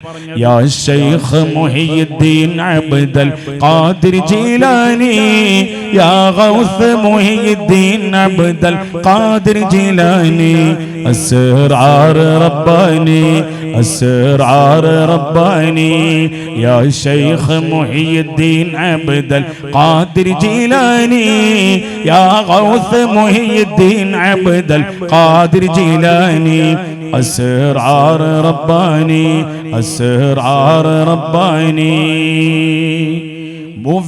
يا شيخ محي الدين عبد القادر جيلاني يا غوث محي الدين عبد القادر جيلاني السرعار رباني السرعار رباني يا شيخ محي الدين عبد القادر جيلاني يا غوث محي الدين عبد القادر جيلاني السرعار رباني السرعار رباني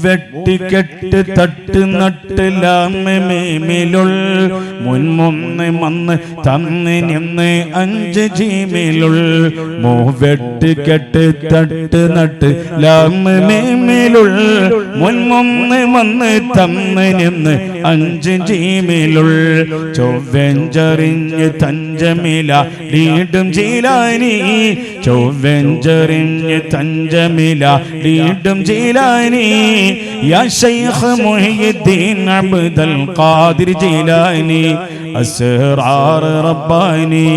വെട്ടിക്കെട്ട് തട്ട് നട്ടിലാമിലുൾ മുൻമൊന്ന് മന്ന് തന്ന് നിന്ന് 5 ജീമിലുൾ വെട്ടിക്കെട്ട് തട്ട് നട്ട് ലാമിലുൾ മുൻമൊന്ന് മന്ന് തന്ന് നിന്ന് 5 ജീമിലുൾ ചൊവ്വെഞ്ചറിഞ്ഞ് തഞ്ചമില വീണ്ടും ജീലാനി ചൊവ്വെഞ്ചറിഞ്ഞ് തഞ്ചമില വീണ്ടും ജീലാനി يا شيخ محي الدين عبد القادر جيلاني السرعار رباني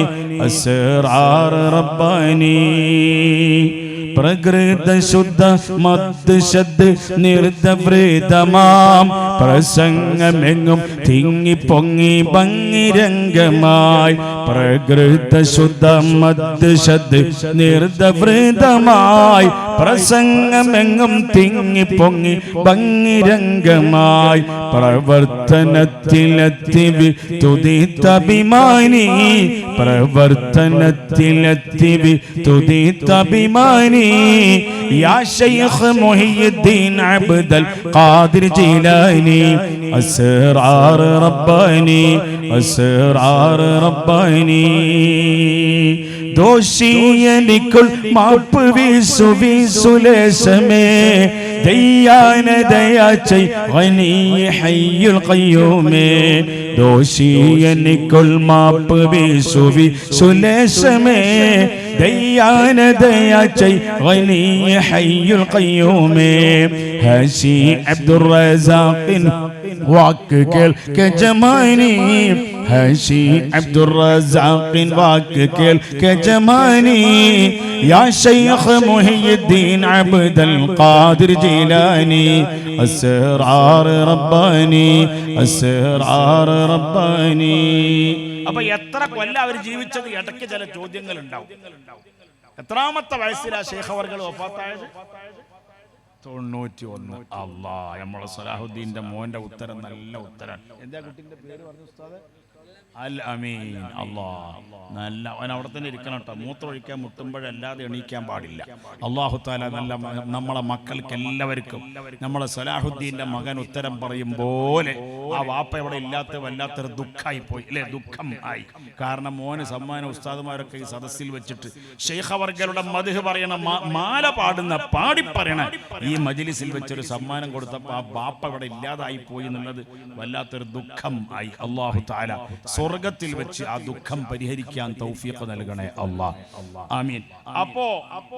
السرعار رباني പ്രകൃത ശുദ്ധ മദ്ശദ് നിർദ്ദവൃതമാം പ്രസംഗമെങ്ങും തിങ്ങിപ്പൊങ്ങി ഭംഗിരംഗമായി പ്രകൃത ശുദ്ധ മദ്ശദ് നിർദ്ദവൃതമായി പ്രസംഗമെങ്ങും തിങ്ങിപ്പൊങ്ങി ഭംഗിരംഗമായി പ്രവർത്തനത്തിലെത്തി തുതിത്തഭിമാനി പ്രവർത്തനത്തിലെത്തി തുതിത്തഭിമാനി يا شيخ محي الدين عبد القادر جيلاني السرعار رباني السرعار رباني ദോഷിയനിക്കുൾ മാപ്പ് വീസു വീസുലേശമേ ദയ്യാന ദയാചൈ ഗനീ ഹയ്യുൽ ഖയ്യൂമേ ദോഷിയനിക്കുൾ മാപ്പ് വീസു വീസുലേശമേ ദയ്യാന ദയാചൈ ഗനീ ഹയ്യുൽ ഖയ്യൂമേ ഹാശി അബ്ദുർ റസാഖിൻ വാക്ക് കേൾക്കെ ജമാനി ഹാശി അബ്ദുർ റസാഖിൻ വാക്ക് കേൾക്കെ ജമാനി യാ ശൈഖ് മുഹിയുദ്ദീൻ അബ്ദുൽ ഖാദിർ ജീലാനി അസ്റാർ റബ്ബാനി അസ്റാർ റബ്ബാനി. അപ്പൊ എത്ര കൊല്ലം അവർ ജീവിച്ചത് ഇടയ്ക്ക് ചില ചോദ്യങ്ങൾ ഉണ്ടാവും. എത്രാമത്തെ വയസ്സിലാ ശൈഖ് അവർകൾ വഫാത്തായത്? 91. അല്ലാ, നമ്മളെ സലാഹുദ്ദീന്റെ മോന്റെ ഉത്തരം നല്ല ഉത്തരം. എന്താ കുട്ടിന്റെ പേര് പറഞ്ഞു ഉസ്താദേ? അൽ അമീൻ. അല്ലാ, നല്ല അവൻ അവിടെ തന്നെ ഇരിക്കണം കേട്ടോ. മൂത്രമൊഴിക്കാൻ മുട്ടുമ്പോഴല്ലാതെ എണീക്കാൻ പാടില്ല. അല്ലാഹു തആല നല്ല നമ്മളെ മക്കൾക്ക് എല്ലാവർക്കും നമ്മളെ സലാഹുദ്ദീന്റെ മകൻ ഉത്തരം പറയും പോലെ ആ വാപ്പ ഇവിടെ ഇല്ലാത്ത വല്ലാത്തൊരു ദുഃഖമായി പോയി അല്ലേ? ദുഃഖം ആയി. കാരണം മോന് സമ്മാനം ഉസ്താദുമാരൊക്കെ ഈ സദസ്സിൽ വെച്ചിട്ട് ശൈഖ് അവർകളുടെ മദ്ഹ് പറയണ മാല പാടുന്ന പാടി പറയണ ഈ മജ്ലിസിൽ വെച്ചൊരു സമ്മാനം കൊടുത്തപ്പോൾ ആ ബാപ്പ ഇവിടെ ഇല്ലാതായി പോയി എന്നുള്ളത് വല്ലാത്തൊരു ദുഃഖം ആയി. അല്ലാഹു തആല സ്വർഗത്തിൽ വെച്ച് ആ ദുഃഖം പരിഹരിക്കാൻ തൗഫീഖ് നൽകണേ അല്ലാഹ്. ആമീൻ. അപ്പോ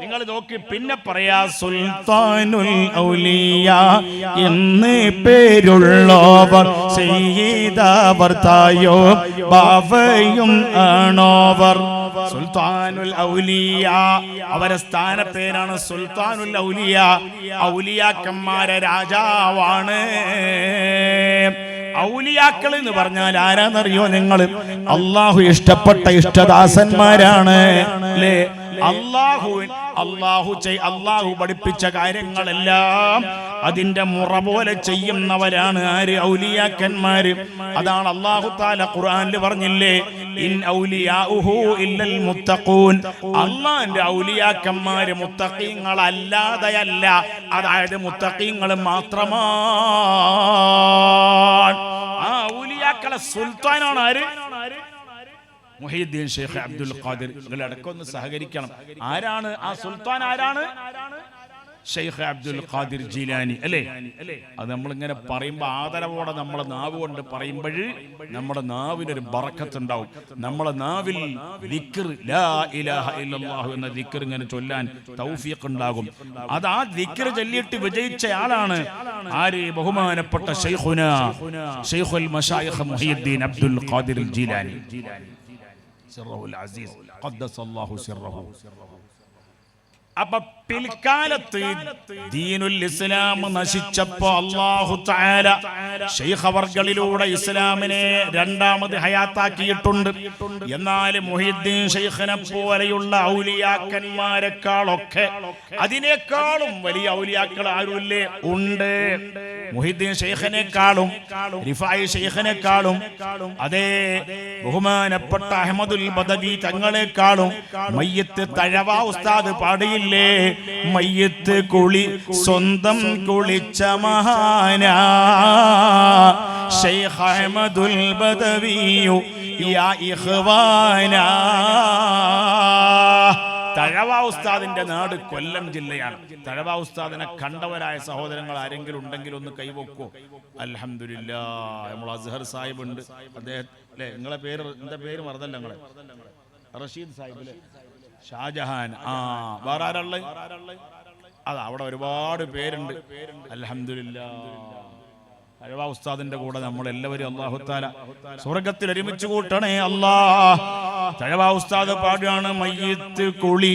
നിങ്ങൾ നോക്കി പിന്നെ പറയാ സുൽത്താനുൽ ഔലിയ എന്ന് പേരുള്ളവർ സയ്യിദവർ തായോ ബാവയും ആണോവർ. സുൽത്താനുൽ ഔലിയ അവരെ സ്ഥാനപ്പേരാണ് സുൽത്താനുൽ ഔലിയ. ഔലിയാക്കന്മാരെ രാജാവാണ്. ഔലിയാക്കൾ എന്ന് പറഞ്ഞാൽ ആരാന്നറിയോ നിങ്ങൾ? അള്ളാഹു ഇഷ്ടപ്പെട്ട ഇഷ്ടദാസന്മാരാണ് അല്ലേ? അള്ളാഹു പഠിപ്പിച്ച കാര്യങ്ങളെല്ലാം അതിന്റെ മുറ പോലെ ചെയ്യുന്നവരാണ് ആര്? ഔലിയാക്കന്മാര്. അതാണ് അല്ലാഹു തആല ഖുർആനിൽ പറഞ്ഞില്ലേ, ഇൻ ഔലിയാഉഹു ഇല്ലൽ മുത്തഖൂൻ. അല്ലാഹുവിന്റെ ഔലിയാക്കന്മാര് മുത്തഖീങ്ങളല്ലാതെയല്ല, അതായത് മുത്തഖീങ്ങൾ മാത്രമാണ്. ആ ഔലിയാക്കളെ സുൽത്താനാണ് ആര്? മുഹയ്യിദ്ദീൻ ഷെയ്ഖ് അബ്ദുൽ ഖാദിർ. നിങ്ങൾ ഇടയ്ക്കൊന്ന് സഹകരിക്കണം. ആരാണ് ആ സുൽത്താൻ? ആരാണ്? ഷെയ്ഖ് അബ്ദുൽ ഖാദിർ ജീലാനി അല്ലേ? അത് നമ്മളിങ്ങനെ പറയുമ്പോൾ ആദരവോടെ നമ്മളെ നാവ് കൊണ്ട് പറയുമ്പോൾ നമ്മുടെ നാവിനൊരു ബറക്കത്ത് ഉണ്ടാവും. നമ്മളെ നാവിൽ ദിക്ർ ലാ ഇലാഹ ഇല്ലല്ലാഹു എന്ന ദിക്ർ ഇങ്ങനെ ചൊല്ലാൻ തൗഫീഖ് ഉണ്ടാകും. അത് ആ ദിക്ർ ചൊല്ലിയിട്ട് വിജയിച്ച ആളാണ് ആര്? ബഹുമാനപ്പെട്ട ഷെയ്ഖുനാ ഷെയ്ഖുൽ മശായിഖ് മുഹയ്യിദ്ദീൻ അബ്ദുൽ ഖാദിർ ജീലാനി. സിർറഹുൽ അസീസ് ഖദ്ദസല്ലാഹു സിർറഹു. അപ്പൊ പിൽക്കാലത്ത് ദീനുൽ ഇസ്ലാം നശിച്ചപ്പോ അല്ലാഹു തആല ശൈഖ് അവർകളിലൂടെ ഇസ്ലാമിനെ രണ്ടാമത് ഹയാത്താക്കിയിട്ടുണ്ട്. എന്നാൽ മുഹിദ്ദീൻ ശൈഖിനെ പോലെയുള്ള ഔലിയാക്കന്മാരെക്കാളൊക്കെ അതിനേക്കാളും വലിയ ഔലിയാക്കൾ ആരുമില്ലേ? ഉണ്ട്. മുഹിദ്ദീൻ ശൈഖിനെക്കാളും റിഫായി ശൈഖിനെക്കാളും അതേ ബഹുമാനപ്പെട്ട അഹ്മദുൽ ബദവി തങ്ങളെക്കാളും മയ്യത്ത് തഴവ ഉസ്താദ് പാടിയില്ലേ? മയ്യത്ത് കുളി സ്വന്തം കുളിച്ച മഹാനാ ശൈഖ് അഹ്മദുൽ ബദവിയു യാ ഇഖ്വാനാ. തഴവ ഉസ്താദിന്റെ നാട് കൊല്ലം ജില്ലയാണ്. തഴവ ഉസ്താദിനെ കണ്ടവരായ സഹോദരങ്ങൾ ആരെങ്കിലും ഉണ്ടെങ്കിൽ ഒന്ന് കൈവക്കോ? അൽഹംദുലില്ലാഹ്. നമ്മൾ അസ്ഹർ സാഹിബ് ഉണ്ട്. അദ്ദേഹം അല്ലേ, നിങ്ങളെ പേര് എന്താ പേര് മറന്നല്ല? നിങ്ങളെ റഷീദ് സാഹിബ് അല്ലേ? ഷാജഹാൻ. വേറെ ആരാള്? അതാ അവിടെ ഒരുപാട് പേരുണ്ട്. അൽഹംദുലില്ലാഹ്. തഴവ ഉസ്താദിന്റെ കൂടെ നമ്മൾ എല്ലാവരും അല്ലാഹു തആല സ്വർഗ്ഗത്തിൽ ഒരുമിച്ച് കൂട്ടണേ അല്ലാഹ്. തഴവ ഉസ്താദ് പാടുകയാണ് മയ്യിത്ത് കുളി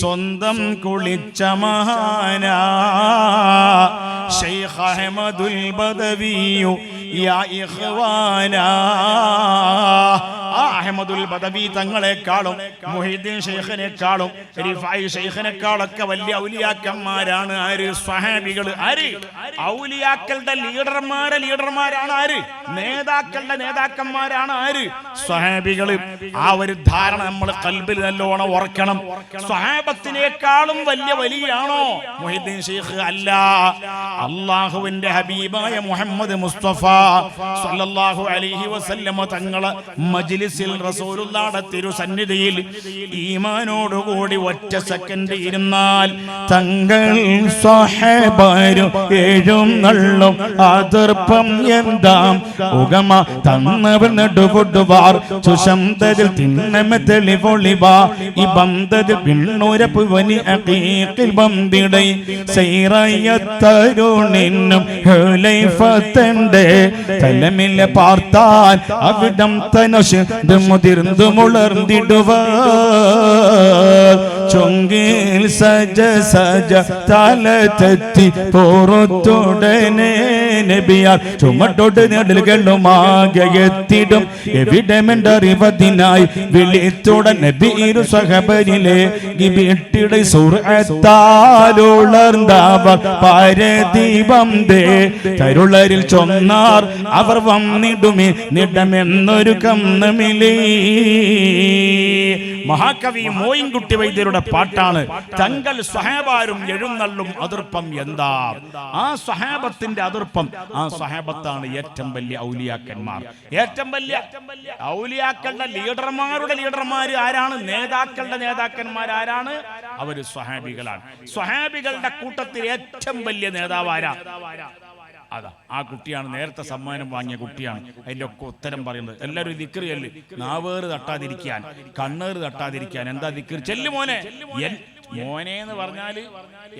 സ്വന്തം കുളിച്ച മഹാനാ ശൈഖ് അഹ്മദുൽ ബദവിയു യാ ഇഖ്വാനാ. അഹ്മദുൽ ബദവി തങ്ങളെക്കാളും മുഹീദ്ദീൻ ശൈഖിനെക്കാളും റിഫായി ശൈഖിനെക്കാളൊക്കെ വലിയ ഔലിയാക്കന്മാരാണ് ആര്? സ്വഹാബികൾ. ആര്? ഔലിയാക്കളുടെ ലീഡർമാരാണ് ആര്? നേതാക്കളുടെ നേതാക്കന്മാരാണ് ആര്? സ്വഹാബികൾ. ആ ഒരു ധാരണ നമ്മൾ ഖൽബിൽ നല്ലോണം ഓർക്കണം. സ്വഹാബത്തിനേക്കാളും വലിയ വലിയാണോ മുഹീദ്ദീൻ ശൈഖ്? അല്ല. അല്ലാഹുവിന്റെ ഹബീബായ മുഹമ്മദ് മുസ്തഫ സല്ലല്ലാഹു അലൈഹി വസല്ലമ തങ്ങളെ മജ്ലിസിൽ റസൂലുള്ളാഹിയുടെ തിരുസന്നിധിയിൽ ഈമാനോടുകൂടി ഒറ്റ സെക്കൻഡ് ഇരുന്നാൽ തങ്ങൾ സ്വഹാബരും എഴുന്നള്ളും അതിർപ്പം എന്താം ഉഗമ തന്നവർ നെടുകൊടുവാർ സുശന്തതിൽ തിന്നമ തെളിവൊളിവാ ഈ ബന്ധത്തിൽ പിണ്ണൂരപ്പ് വനി അഖീഖിൽ ബന്ദിടൈ സൈറയത്തരുണിനും ഹുലൈഫത്തന്റെ തലമിലെ പാർത്താൻ അവിടം തനശ് മുതിർന്നു മുളർന്നിടുവ ചൊങ്കിൽ സജ സജ തല തെറ്റി പോറത്തുടനെ നബിയാർ ചുമട്ടോട് നെടലുകളുമാകെത്തിടും എവിടെമെണ്ടറിവതിനായി വിളിത്തുടൻ നബി ഇരു സഹബരിലെ വീട്ടിടെ സുർഅത്താലുളർന്നവർ പാരദീപം ദേ തരുളരിൽ ചൊന്നാർ അവർ വന്നിടുമേ നിടമെന്നൊരു കന്നമിലേ. മഹാകവി മോയിൻകുട്ടി വൈദ്യരുടെ പാട്ടാണ്. തങ്ങൾ സ്വഹാബാരും എഴുന്നള്ളും അതിർപ്പം എന്താ? ആ സ്വഹാബത്തിന്റെ അതിർപ്പം. ആ സ്വഹാബത്താണ് ഏറ്റവും വലിയ ഔലിയാക്കന്മാർ. ഏറ്റവും വലിയ ഔലിയാക്കളുടെ ലീഡർമാരുടെ ലീഡർമാർ ആരാണ്? നേതാക്കളുടെ നേതാക്കന്മാർ ആരാണ്? അവര് സ്വഹാബികളാണ്. സ്വഹാബികളുടെ കൂട്ടത്തിൽ ഏറ്റവും വലിയ നേതാവ് ആരാ? അതാ ആ കുട്ടിയാണ്. നേരത്തെ സമ്മാനം വാങ്ങിയ കുട്ടിയാണ്. അതിൻ്റെ ഒക്കെ ഉത്തരം പറയുന്നത്. എല്ലാവരും ദിക്ർ ചൊല്ല്. നാവേറ് തട്ടാതിരിക്കാൻ, കണ്ണേറ് തട്ടാതിരിക്കാൻ. എന്താ ദിക്ർ? ചെല്ലു മോനെ. മോനെ എന്ന് പറഞ്ഞാല്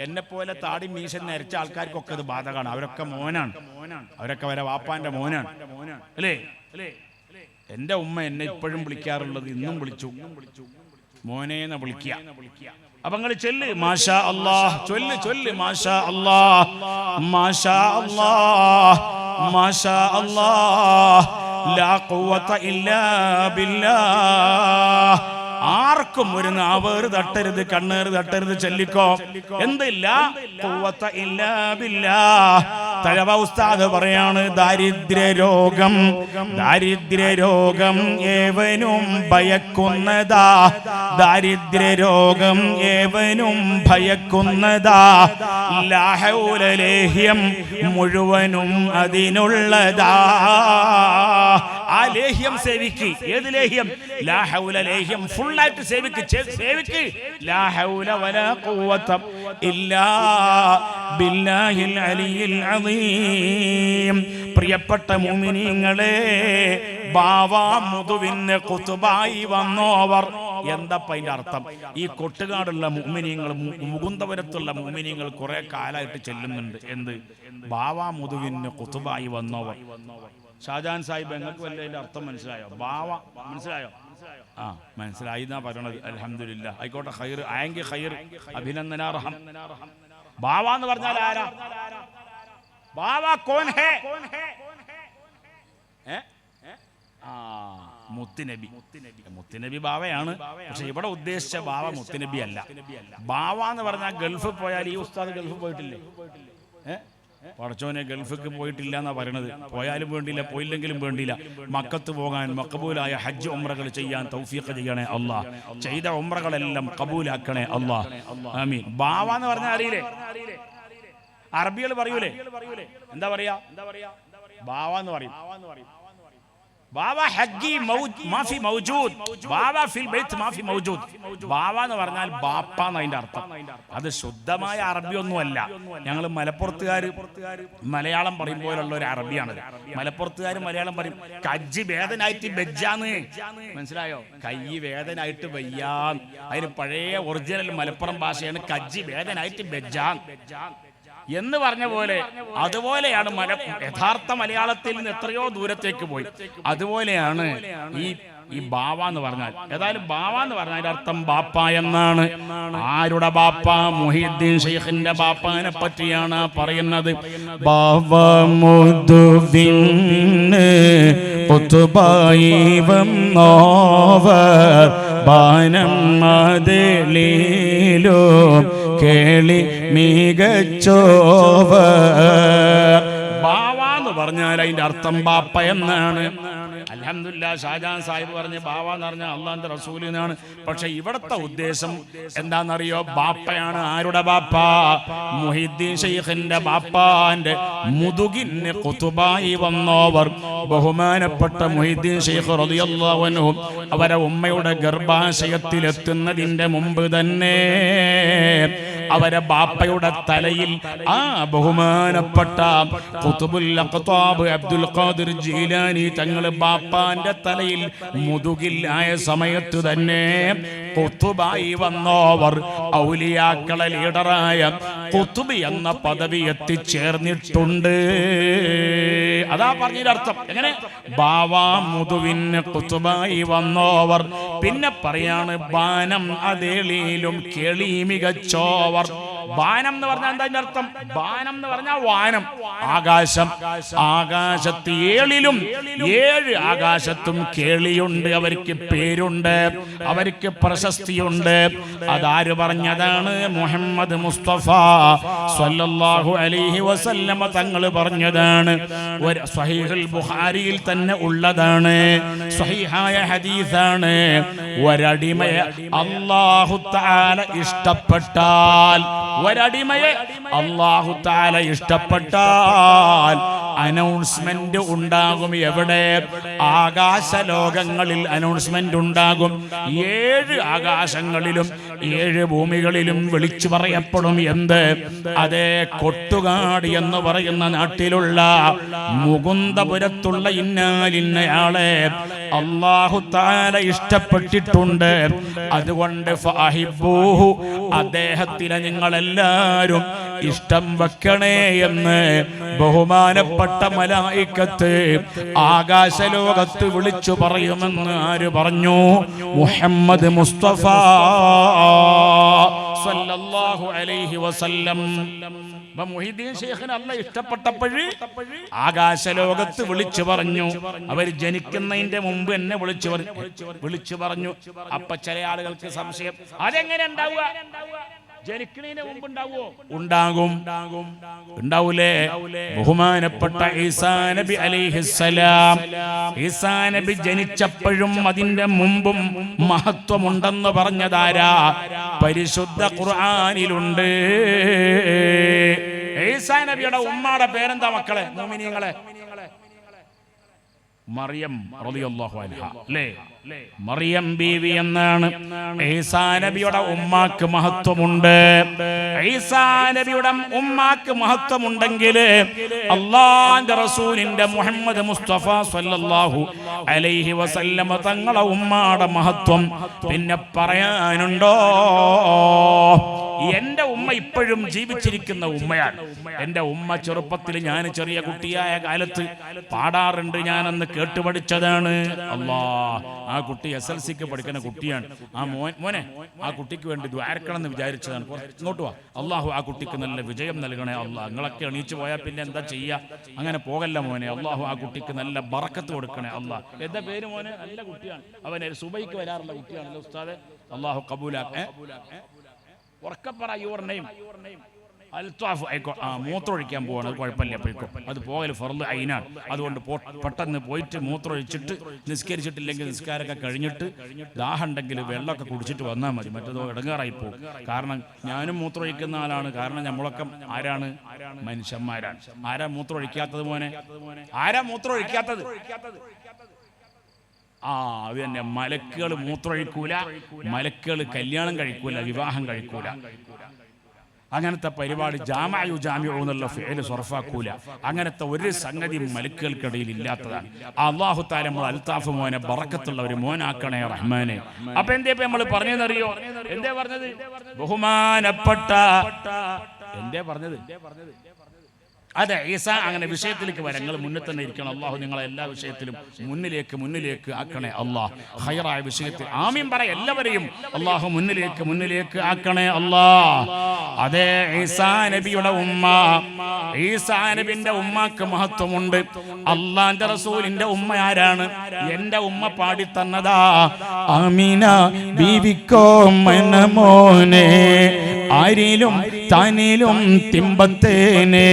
എന്നെ പോലെ താടി മീശൻ നരച്ച ആൾക്കാർക്കൊക്കെ അത് ബാധകമാണ്. അവരൊക്കെ മോനാണ്. അവരൊക്കെ വരെ വാപ്പാന്റെ മോനാണ് അല്ലേ? എന്റെ ഉമ്മ എന്നെ ഇപ്പോഴും വിളിക്കാറുള്ളത്, ഇന്നും വിളിച്ചു മോനേന്ന് വിളിക്കുക. അപ്പൊ നിങ്ങൾ ചൊല്ല് മാഷാ അല്ലാഹ്. ചൊല്ല് മാഷാ അല്ലാഹ്, മാഷാ അല്ലാഹ്, മാഷാ അല്ലാഹ്, ലാ ഖുവത ഇല്ലാ ബില്ലാഹ്. ആർക്കും ഒരു നാവേറ് തട്ടരുത്, കണ്ണേറ് തട്ടരുത്. ചൊല്ലിക്കോ. എന്തില്ല? ഖുവത ഇല്ലാ ബില്ലാഹ്. തഴവ ഉസ്താദ് പറയാണ് ദാരിദ്ര്യരോഗം ഏവനും ഭയക്കുന്നതാ. ദാരിദ്ര്യരോഗം ഏവനും ഭയക്കുന്നതാ. ലാ ഹൗല ലേഹ്യം മുഴുവനും അതിനുള്ളതാ. ആ ലേഹ്യം സേവിക്ക്. ഏത് ലേഹ്യം? ലാ ഹൗല ലേഹ്യം ഫുള്ളായിട്ട് സേവിക്ക്. ലാ ഹൗല വലാ ഖുവത ഇല്ലാ ബില്ലാഹിൽ അലിയിൽ അദീം. പ്രിയപ്പെട്ട മുഅ്മിനീങ്ങളെ, ബാവാ മുതുവിന് ഖുതുബായി വന്നോവർ. എന്താപ്പ അതിന്റെ അർത്ഥം? ഈ കൊട്ടുകാടുള്ള മുഅ്മിനീങ്ങൾ, മുകുന്ദപുരത്തുള്ള മുഅ്മിനീങ്ങൾ കുറെ കാലമായിട്ട് ചെല്ലുന്നുണ്ട്. എന്ത്? ബാവാ മുതുവിന് ഖുതുബായി വന്നോവർ. ഷാജഹാൻ സാഹിബ്, നിങ്ങൾക്ക് വല്ല അതിന്റെ അർത്ഥം മനസ്സിലായോ? ബാവ മനസ്സിലായോ? ആ മനസ്സിലായി എന്നാ പറയണത്. അൽഹംദുലില്ലാ. ആയിക്കോട്ടെ, ഖൈർ ആയെങ്കിൽ ഖൈർ, അഭിനന്ദനാർഹം. ബാവ എന്ന് പറഞ്ഞാൽ ആരാ? ബാവ കോൻ ഹേ? മുത്തുനബി ബാവയാണ്. പക്ഷെ ഇവിടെ ഉദ്ദേശിച്ച ബാവ മുത്തുനബി അല്ല. ബാവ എന്ന് പറഞ്ഞാൽ ഗൾഫിൽ പോയാൽ, ഈ ഉസ്താദ് ഗൾഫിൽ പോയിട്ടില്ലേ? പടച്ചോനെ ഗൾഫിക്ക് പോയിട്ടില്ല എന്നാ പറയണത്. പോയാലും വേണ്ടിയില്ല, പോയില്ലെങ്കിലും വേണ്ടിയില്ല, മക്കത്ത് പോകാൻ മഖബൂലായ ഹജ്ജ് ഉംറകൾ ചെയ്യാൻ തൗഫീഖ് ചെയ്യണേ അല്ലാ. ചെയ്ത ഉംറകളെല്ലാം കബൂലാക്കണേ അല്ലാ. ആമീൻ. ബാവ എന്ന് പറഞ്ഞാൽ അറിയില്ലേ? അറബികൾ പറയൂലേ? എന്താ പറയാ? ബാവ എന്ന് പറയും. ബാവ ഹഗ്ഗി മാഫി മൗജൂദ്, ബാവ ഫിൽ ബൈത്ത് മാഫി മൗജൂദ്. ബാവ എന്ന് പറഞ്ഞാൽ ബാപ്പ എന്നതിന്റെ അർത്ഥം. അത് ശുദ്ധമായ അറബി ഒന്നുമല്ല. ഞങ്ങൾ മലപ്പുറത്തുകാർ മലയാളം പറയും പോലുള്ള ഒരു അറബിയാണത്. മലപ്പുറത്തുകാർ മലയാളം പറയും കജ്ജി വേദനായിട്ട് ബെജ്ജാന്ന്. മനസ്സിലായോ? കൈ വേദനായിട്ട് വയ്യാൻ. അതിന് പഴയ ഒറിജിനൽ മലപ്പുറം ഭാഷയാണ് കജ്ജി വേദനായിട്ട് ബെജ്ജാൻ എന്ന് പറഞ്ഞ പോലെ. അതുപോലെയാണ് യഥാർത്ഥ മലയാളത്തിൽ നിന്ന് എത്രയോ ദൂരത്തേക്ക് പോയി. അതുപോലെയാണ് ഈ ബാവ എന്ന് പറഞ്ഞാൽ. ഏതായാലും ബാവ എന്ന് പറഞ്ഞാൽ അർത്ഥം ബാപ്പ എന്നാണ്. ആരുടെ ബാപ്പ? മുഹീദ്ദീൻ ഷെയ്ഖിന്റെ ബാപ്പാനെ പറ്റിയാണ് പറയുന്നത്. ബാവ മുദ്ദുവിന് ഖുത്ബായി വന്നോവർ ബാനം മദലീലോ കേളി മികച്ചോവർ. ബാവ എന്ന് പറഞ്ഞാൽ അതിന്റെ അർത്ഥം ബാപ്പ എന്നാണ്. അൽഹംദുലില്ലാ, ഷാജാൻ സാഹിബ് പറഞ്ഞ് ബാവ എന്ന് പറഞ്ഞാൽ അള്ളാന്റെ റസൂലിനാണ്. പക്ഷെ ഇവിടുത്തെ ഉദ്ദേശം എന്താണെന്നറിയോ? ബാപ്പയാണ്. ആരുടെ ബാപ്പ? മുഹീദ്ദീൻ ഷെയ്ഖിന്റെ ബാപ്പാന്റെ മുതുകിന് ഖുതുബായി വന്നോവർ ബഹുമാനപ്പെട്ട മുഹീദ്ദീൻ ഷെയ്ഖ് റളിയല്ലാഹു അൻഹു അവരെ ഉമ്മയുടെ ഗർഭാശയത്തിലെത്തുന്നതിന്റെ മുമ്പ് തന്നെ അവരെ ബാപ്പയുടെ തലയിൽ ആ ബഹുമാനപ്പെട്ട ഖുതുബുൽ അഖ്താബ് അബ്ദുൽ ഖാദിർ ജീലാനി തങ്ങൾ ബാപ്പാന്റെ തലയിൽ മുതുകിൽ ആയ സമയത്ത് തന്നെ ഖുതുബായി വന്നോവർ ഔലിയാക്കളെ ലീഡറായ ഖുതുബ് എന്ന പദവി എത്തിച്ചേർന്നിട്ടുണ്ട്. അതാ പറഞ്ഞതിനർത്ഥം. എങ്ങനെ? ബാവ മുതുവിന് ഖുതുബായി വന്നോവർ. പിന്നെ പറയാണ് ബാനം അതേളിയിലും കേളി മികച്ചോവർ. ബാനം എന്ന് പറഞ്ഞാൽ എന്താ അർത്ഥം? ബാനം എന്ന് പറഞ്ഞാൽ വാനം, ആകാശം. ആകാശത്ത് ഏഴിലും 7 ആകാശത്തും കേളിയുണ്ട്. അവർക്ക് പേരുണ്ട്, അവർക്ക് പ്രശസ്തിയുണ്ട്. അതാര് പറഞ്ഞതാണ്? മുഹമ്മദ് മുസ്തഫ സ്വല്ലല്ലാഹു അലൈഹി വസല്ലമ തങ്ങൾ പറഞ്ഞതാണ്. ഒരു സ്വഹീഹുൽ ബുഖാരിയിൽ തന്നെ ഉള്ളതാണ്, സ്വഹീഹായ ഹദീസാണ്. ഒരടിമയെ അല്ലാഹു തആല ഇഷ്ടപ്പെട്ടാൽ, ഒരടിമയെ അല്ലാഹു തആല ഇഷ്ടപ്പെട്ടാൽ അനൗൺസ്മെന്റ് ഉണ്ടാകും. എവിടെ? ആകാശ ലോകങ്ങളിൽ അനൗൺസ്മെന്റ് ഉണ്ടാകും. 7 ആകാശങ്ങളിലും 7 ഭൂമികളിലും വിളിച്ചു പറയപ്പെടും. എന്ത്? അതേ കൊട്ടുകാട് എന്ന് പറയുന്ന നാട്ടിലുള്ള മുകുന്ദപുരത്തുള്ള ഇന്നാലിന്നയാളെ അല്ലാഹു തആല ഇഷ്ടപ്പെട്ടിട്ടുണ്ട്. അതുകൊണ്ട് ഫഅഹിബ്ബൂഹു, അദ്ദേഹത്തിനെ നിങ്ങളെല്ലാവരും ഇഷ്ടം വെക്കണേ എന്ന് ബഹുമാനപ്പെട്ട മലായിക്കത്ത് ആകാശലോകത്ത് വിളിച്ചു പറയുമെന്ന് ആര് പറഞ്ഞു? മുഹമ്മദ് മുസ്തഫ സല്ലല്ലാഹു അലൈഹി വസല്ലം. മുഹീദ്ദീൻ ഷെയ്ഖിനെ അല്ലാഹ് ഇഷ്ടപ്പെട്ടപ്പോഴ് ആകാശലോകത്ത് വിളിച്ചു പറഞ്ഞു. അവർ ജനിക്കുന്നതിന്റെ മുമ്പ് എന്നെ വിളിച്ചു പറഞ്ഞു. അപ്പൊ ചില ആളുകൾക്ക് സംശയം, അതെങ്ങനെ ഉണ്ടാവുക? ജനിക്കുന്നതിന് മുമ്പ് ഉണ്ടാവോ? ഉണ്ടാകും. ഉണ്ടാവൂലേ? ബഹുമാനപ്പെട്ട ഈസാ നബി അലൈഹിസ്സലാം, ഈസാ നബി ജനിച്ചപ്പോഴും അതിന്റെ മുമ്പും മഹത്വമുണ്ടെന്ന് പറഞ്ഞതാരാ? പരിശുദ്ധ ഖുർആനിലുണ്ട്. ഈസാ നബിയുടെ ഉമ്മയുടെ പേരെന്താ മക്കളെ, മുഅ്മിനീങ്ങളെ? മറിയം റളിയല്ലാഹു അൻഹ. അല്ലേ? മറിയം ബീവി എന്നാണ്. ഈസാ നബിയുടെ ഉമ്മാക്ക് മഹത്വമുണ്ട്. ഈസാ നബിയുടെ ഉമ്മാക്ക് മഹത്വമുണ്ടെങ്കിൽ അല്ലാഹുവിന്റെ റസൂലിന്റെ മുഹമ്മദ് മുസ്തഫ സ്വല്ലല്ലാഹു അലൈഹി വസല്ലമ തങ്ങളെ ഉമ്മാടെ മഹത്വം പിന്നെ പറയാനുണ്ടോ? എന്റെ ഉമ്മ ഇപ്പോഴും ജീവിച്ചിരിക്കുന്ന ഉമ്മയാണ്. എന്റെ ഉമ്മ ചെറുപ്പത്തിൽ ഞാൻ ചെറിയ കുട്ടിയായ കാലത്ത് പാടാറുണ്ട്, ഞാനന്ന് കേട്ടുപഠിച്ചതാണ്. അല്ലാ, ആ കുട്ടി SLCക്ക് പഠിക്കുന്ന കുട്ടിയാണ്. ആ മോനെ ആ കുട്ടിക്ക് വേണ്ടി ദ്വാരക്കണം എന്ന് വിചാരിച്ചതാണ്. ഇങ്ങോട്ട് വാ. അള്ളാഹു ആ കുട്ടിക്ക് നല്ല വിജയം നൽകണേ അല്ലാ. നിങ്ങളൊക്കെ എണീച്ചു പോയാൽ പിന്നെ എന്താ ചെയ്യുക? അങ്ങനെ പോകല്ല മോനെ. അള്ളാഹു ആ കുട്ടിക്ക് നല്ല ബറക്കത്ത് കൊടുക്കണേ അല്ലാ. എന്താ പേര് മോനെ? നല്ല കുട്ടിയാണ്. അവൻ സുബൈക്ക് വരാറുള്ള കുട്ടിയാണല്ലോ ഉസ്താദെ. അള്ളാഹു കബൂലാക്കേ. ഉറക്കപ്പറ യുവർ നെയിം. അൽത്താഫ് ആയിക്കോ. മൂത്രമൊഴിക്കാൻ പോവാണ്, അത് കുഴപ്പമില്ല. പോയിക്കോ, അത് പോകൽ ഫർള് ഐനാണ്. അതുകൊണ്ട് പെട്ടെന്ന് പോയിട്ട് മൂത്രമൊഴിച്ചിട്ട് നിസ്കരിച്ചിട്ടില്ലെങ്കിൽ നിസ്കാരമൊക്കെ കഴിഞ്ഞിട്ട് ദാഹം ഉണ്ടെങ്കിൽ വെള്ളമൊക്കെ കുടിച്ചിട്ട് വന്നാൽ മതി. മറ്റേതോ ഇടങ്ങാറായി പോകും. കാരണം ഞാനും മൂത്രമൊഴിക്കുന്ന ആളാണ്. കാരണം നമ്മളൊക്കെ ആരാണ്? മനുഷ്യന്മാരാണ്. ആരാ മൂത്രമൊഴിക്കാത്തത് മോനെ? ആരാ മൂത്രമൊഴിക്കാത്തത്? അത് തന്നെ. മലക്കുകൾ മൂത്രമൊഴിക്കൂല, മലക്കുകൾ കല്യാണം കഴിക്കൂല, വിവാഹം കഴിക്കൂല. അങ്ങനത്തെ പരിപാടി ജാമഉ ജാമിഉ എന്നുള്ള ഫിഅൽ സർഫാക്കൂല. അങ്ങനത്തെ ഒരു സംഗതി മലക്കുകൾക്കിടയിൽ ഇല്ലാത്തതാണ്. അല്ലാഹു തആല നമ്മൾ അൽത്താഫ് മോനെ ബറക്കത്തുള്ള ഒരു മോനാക്കണേ റഹ്മാനെ. അപ്പൊ എന്തേ നമ്മൾ പറഞ്ഞതെന്നറിയോ? എന്തേ പറഞ്ഞത്? ബഹുമാനപ്പെട്ട എന്തേ പറഞ്ഞത്? അതെ, ഈസ. അങ്ങനെ വിഷയത്തിലേക്ക് വരാം. നിങ്ങൾ മുന്നിൽ തന്നെ ഇരിക്കണം. അള്ളാഹു നിങ്ങളെ എല്ലാ വിഷയത്തിലും മുന്നിലേക്ക് ആക്കണേ അള്ളാഹ്. ഖൈറായ വിഷയത്തിൽ ആമീൻ പറ. എല്ലാവരെയും അള്ളാഹു മുന്നിലേക്ക് ആക്കണേ അള്ളാഹ്. അതെ, ഈസാ നബിയുടെ ഉമ്മ, ഈസാ നബിന്റെ ഉമ്മക്ക് മഹത്വമുണ്ട്. അള്ളാന്റെ റസൂലിന്റെ ഉമ്മ ആരാണ്? എന്റെ ഉമ്മ പാടിത്തന്നതാ. ആമീന ബീവിക്കോ മനമോനെ, ആരിലും താനിലും തിമ്പത്തേനെ,